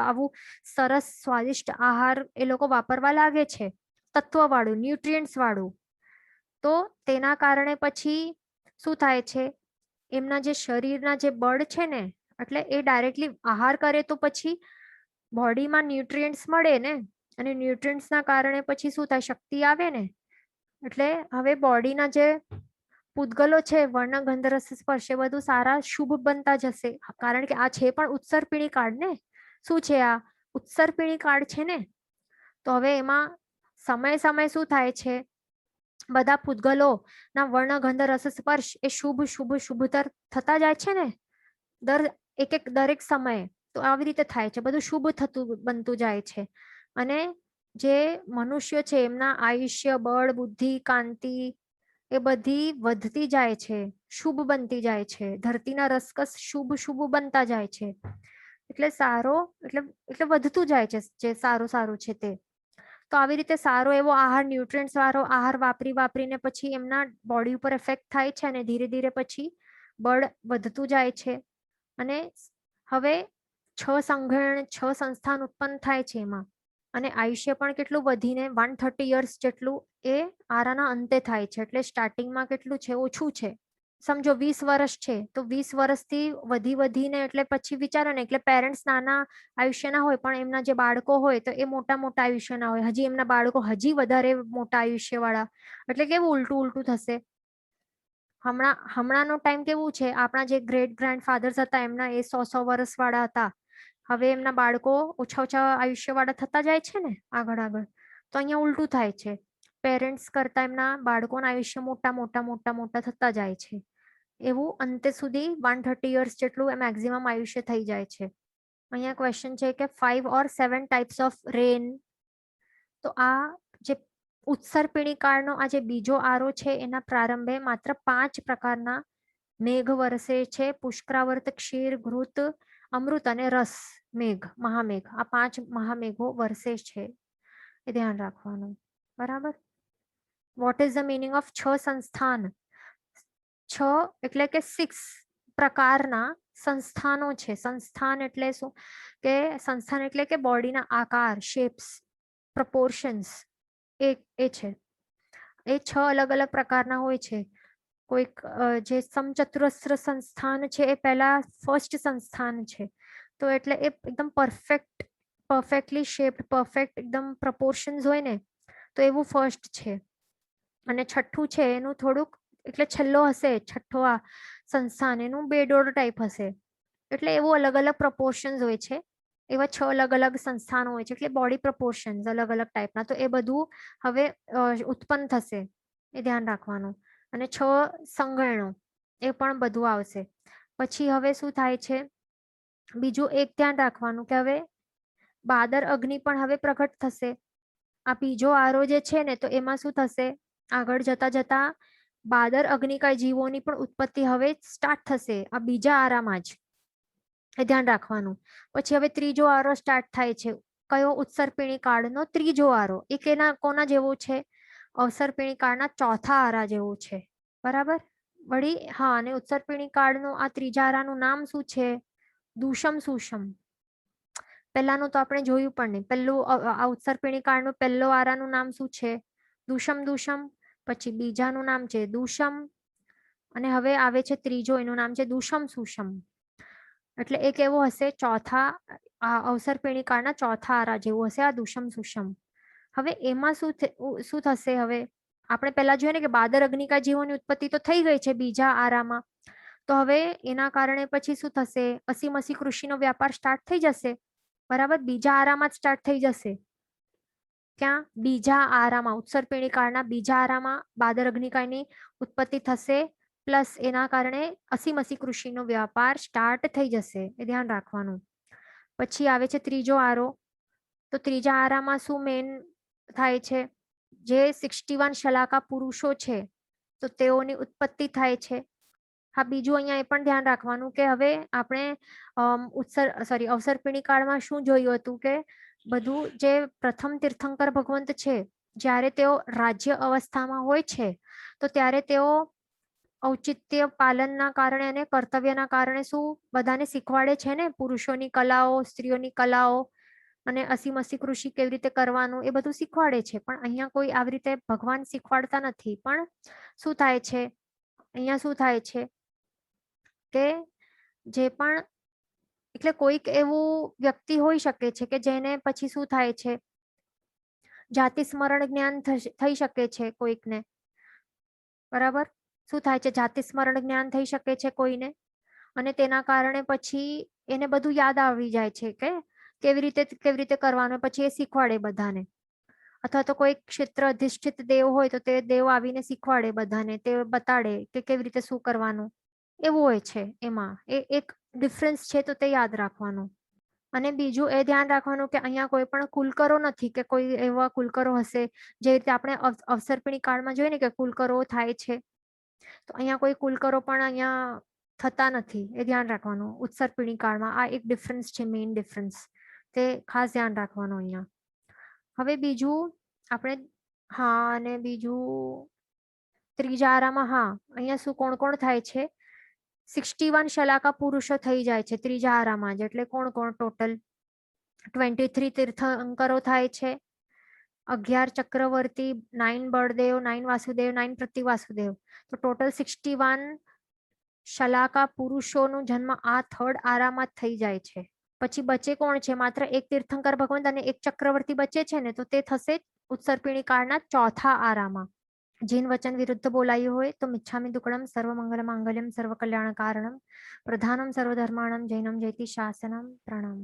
આવું સરસ સ્વાદિષ્ટ આહાર એ લોકો વાપરવા લાગે છે, તત્વવાળું, ન્યુટ્રિયન્ટ્સ વાળું. તો તેના કારણે પછી શું થાય છે, એમના જે શરીરના જે બળ છે ને, એટલે એ ડાયરેક્ટલી આહાર કરે તો પછી બોડીમાં ન્યુટ્રિયન્ટ્સ મળે ને, અને ન્યુટ્રિયન્ટ્સના કારણે પછી શું થાય, શક્તિ આવે ને. એટલે હવે બોડીના જે પૂતગલો છે, વર્ણ, ગંધ, રસ, સ્પર્શ, એ બધું સારા શુભ બનતા જશે. કારણ કે આ છે પણ ઉત્સર્પિણી કાળ ને. શું છે આ? ઉત્સર્પિણી કાળ છે ને. તો હવે એમાં સમય શું થાય છે, બધા પૂતગલો ના વર્ણ, ગંધ, રસ, સ્પર્શ એ શુભતર થતા જાય છે ને દરેક સમયે. તો આવી રીતે થાય છે, બધું શુભ બનતું જાય છે. અને જે મનુષ્ય છે એમના આયુષ્ય, બળ, બુદ્ધિ, કાંતિ એ બધી વધતી જાય છે, શુભ બનતી જાય છે. ધરતીના રસકસ શુભ બનતા જાય છે. એટલે એટલે વધતું જાય છે જે સારું છે તે. તો આવી રીતે સારો એવો આહાર, ન્યુટ્રિયન્ટ્સ વાળો આહાર વાપરીને પછી એમના બોડી ઉપર ઇફેક્ટ થાય છે. અને ધીરે ધીરે પછી બળ વધતું જાય છે. અને હવે 6 સંઘરણ, 6 સંસ્થાન ઉત્પન્ન થાય છે એમાં. અને આયુષ્ય પણ કેટલું વધીને 130 યર્સ જેટલું એ આરાના અંતે થાય છે. એટલે સ્ટાર્ટિંગમાં કેટલું છે, ઓછું છે. સમજો 20 વર્ષ છે, તો 20 વર્ષથી વધીને, એટલે પછી વિચારો ને, એટલે પેરેન્ટ્સ નાના આયુષ્યના હોય પણ એમના જે બાળકો હોય તો એ મોટા આયુષ્યના હોય. હજી એમના બાળકો હજી વધારે મોટા આયુષ્ય વાળા. એટલે કેવું ઉલટું થશે. હમણાંનો ટાઈમ કેવું છે, આપણા જે ગ્રેટ ગ્રાન્ડ ફાધર્સ હતા એમના એ 100 વર્ષ વાળા હતા. હવે એમના બાળકો ઓછા આયુષ્ય વાળા થતા જાય છે ને આગળ. તો અહીંયા ઉલટું થાય છે, પેરેન્ટ્સ કરતા એમના બાળકોના આયુષ્ય મોટા થતા જાય છે. એવું અંતે સુધી 130 યર્સ જેટલું મેક્સિમમ આયુષ્ય થઈ જાય છે. અહીંયા ક્વેશ્ચન છે કે 5 or 7 ટાઈપ્સ ઓફ રેન. તો આ જે ઉત્સર્પિણી કાળનો આ જે બીજો આરો છે, એના પ્રારંભે માત્ર 5 પ્રકારના મેઘ વરસે છે. પુષ્કરાવર્ત, ક્ષીર, ઘૃત, અમૃત અને રસ મેઘ, મહામેઘ. આ 5 મહામેઘો વરસે છે, એ ધ્યાન રાખવાનું. બરાબર. What is the meaning of 6 સંસ્થાન? 6 એટલે કે 6 પ્રકારના સંસ્થાનો છે. સંસ્થાન એટલે શું? કે સંસ્થાન એટલે કે બોડીના આકાર, શેપ્સ, પ્રપોર્શન્સ એ છે. એ 6 અલગ પ્રકારના હોય છે. કોઈક જે સમચતુરસ્ર સંસ્થાન છે એ પહેલા ફર્સ્ટ સંસ્થાન છે. તો એટલે એ એકદમ પરફેક્ટ પરફેક્ટલી શેપ્ડ, પરફેક્ટ એકદમ પ્રપોર્શન્સ હોય ને, તો એવું ફર્સ્ટ છે. અને છઠ્ઠું છે એનું થોડુંક, એટલે છેલ્લો હશે છઠ્ઠો આ સંસ્થાન, એનું બેડોળ ટાઈપ હશે. એટલે એવું અલગ અલગ પ્રપોર્શન્સ હોય છે. એવા 6 અલગ અલગ સંસ્થાનો હોય છે, એટલે બોડી પ્રપોર્શન્સ અલગ અલગ ટાઈપના. તો એ બધું હવે ઉત્પન્ન થશે, એ ધ્યાન રાખવાનું. અને 6 સંગણો, એ પણ બધું આવશે. પછી હવે શું થાય છે, બીજું એક ધ્યાન રાખવાનું કે હવે બાદર અગ્નિ પણ હવે પ્રગટ થશે. આ બીજો આરો જે છે ને, તો એમાં શું થશે, આગળ જતા જતા બાદર અગ્નિકાય જીવોની પણ ઉત્પત્તિ હવે સ્ટાર્ટ થશે આ બીજા આરામાં જ, એ ધ્યાન રાખવાનું. પછી હવે ત્રીજો આરો સ્ટાર્ટ થાય છે. કયો? ઉત્સર્પિણી કાળનો ત્રીજો આરો. એ કેના કોના જેવો છે? અવસર્પિણી કાળના ચોથા આરા જેવો છે. બરાબર. વળી હા, અને ઉત્સર્પિણી કાળનું આ ત્રીજા આરાનું નામ શું છે? દુષમ સુષમ. પહેલાનું તો આપણે જોયું પણ નહીં. પહેલું આ ઉત્સર્પિણી કાળનું પહેલો આરાનું નામ શું છે? દુષમ દુષમ. પછી બીજાનું નામ છે દુષમ, અને હવે આવે છે ત્રીજો, એનું નામ છે દુષમ સુષમ. એટલે એક એવો હશે ચોથા, આ અવસર્પિણી કાળના ચોથા આરા જેવું હશે આ દુષમ સુષમ. હવે એમાં શું થશે? હવે આપણે પહેલા જોઈએ ને કે બાદર અગ્નિકા જીવોની ઉત્પત્તિ તો થઈ ગઈ છે બીજા આરામાં. તો હવે એના કારણે પછી શું થશે? અસી મસી કૃષિનો વ્યાપાર સ્ટાર્ટ થઈ જશે. બરાબર. બીજા આરામાં જ સ્ટાર્ટ થઈ જશે. ક્યાં? બીજા આરામાં, ઉત્સર્પિણી કાળના બીજા આરામાં બાદર અગ્નિકાની ઉત્પત્તિ થશે. પ્લસ એના કારણે અસી મસી કૃષિનો વ્યાપાર સ્ટાર્ટ થઈ જશે, એ ધ્યાન રાખવાનું. પછી આવે છે ત્રીજો આરો. તો ત્રીજા આરામાં શું મેન થાય છે? જે 61 શલાકા પુરુષો છે, તો તેઓની ઉત્પત્તિ થાય છે. હા, બીજું અહીંયા એ પણ ધ્યાન રાખવાનું કે હવે આપણે અવસર્પિણી કાળમાં શું જોયું હતું કે બધું જે પ્રથમ તીર્થંકર ભગવંત છે, જ્યારે તેઓ રાજ્ય અવસ્થામાં હોય છે, તો ત્યારે તેઓ ઔચિત્ય પાલનના કારણે અને કર્તવ્યના કારણે શું બધાને શીખવાડે છે ને, પુરુષોની કલાઓ, સ્ત્રીઓની કલાઓ, અને અસી મસી કૃષિ કેવી રીતે કરવાનું, એ બધું શીખવાડે છે. પણ અહીંયા કોઈ આવી રીતે ભગવાન શીખવાડતા નથી. પણ શું થાય છે અહીંયા? શું થાય છે કે જે પણ, એટલે કોઈક એવું વ્યક્તિ હોઈ શકે છે કે જેને પછી શું થાય છે, જાતિ સ્મરણ જ્ઞાન થઈ શકે છે કોઈકને. બરાબર. શું થાય છે? જાતિ સ્મરણ જ્ઞાન થઈ શકે છે કોઈને, અને તેના કારણે પછી એને બધું યાદ આવી જાય છે કે કેવી રીતે કરવાનું. પછી એ શીખવાડે બધાને. અથવા તો કોઈ ક્ષેત્ર અધિષ્ઠિત દેવ હોય તો તે દેવ આવીને શીખવાડે બધાને, તે બતાડે કે કેવી રીતે શું કરવાનું. એવું હોય છે એમાં. એ એક ડિફરન્સ છે, તો તે યાદ રાખવાનું. અને બીજું એ ધ્યાન રાખવાનું કે અહીંયા કોઈ પણ કુલકરો નથી, કે કોઈ એવા કુલકરો હશે જે રીતે આપણે અવસર્પિણી કાળમાં જોઈએ ને કે કુલકરો થાય છે, તો અહીંયા કોઈ કુલકરો પણ અહીંયા થતા નથી, એ ધ્યાન રાખવાનું. ઉત્સર્પિણી કાળમાં આ એક ડિફરન્સ છે, મેઇન ડિફરન્સ. તે ખાસ ધ્યાન રાખવાનું અહીંયા. હવે બીજું આપણે, હા, અને બીજું ત્રીજા આરામાં, હા, અહીંયા શું કોણ કોણ થાય છે? 61 શલાકા પુરુષો થઈ જાય છે ત્રીજા આરામાં જ. એટલે કોણ કોણ? ટોટલ 23 તીર્થંકરો થાય છે, 11 ચક્રવર્તી, 9 બળદેવ, 9 વાસુદેવ, 9 પ્રતિવાસુદેવ. તો ટોટલ 61 શલાકા પુરુષોનો જન્મ આ થર્ડ આરામાં જ થઈ જાય છે. પછી બચે કોણ છે? માત્ર એક તીર્થંકર ભગવંત અને એક ચક્રવર્તી બચે છે ને, તો તે થશે ઉત્સર્પિણી કાળના ચોથા આરામાં. જીન વચન વિરુદ્ધ બોલાયું હોય તો મિચ્છામિ દુક્કડમ સર્વમંગલ માંગલ્યમ સર્વ કલ્યાણ કારણમ પ્રધાનમ સર્વધર્માણમ જૈનમ જયતિ શાસનમ પ્રણામ.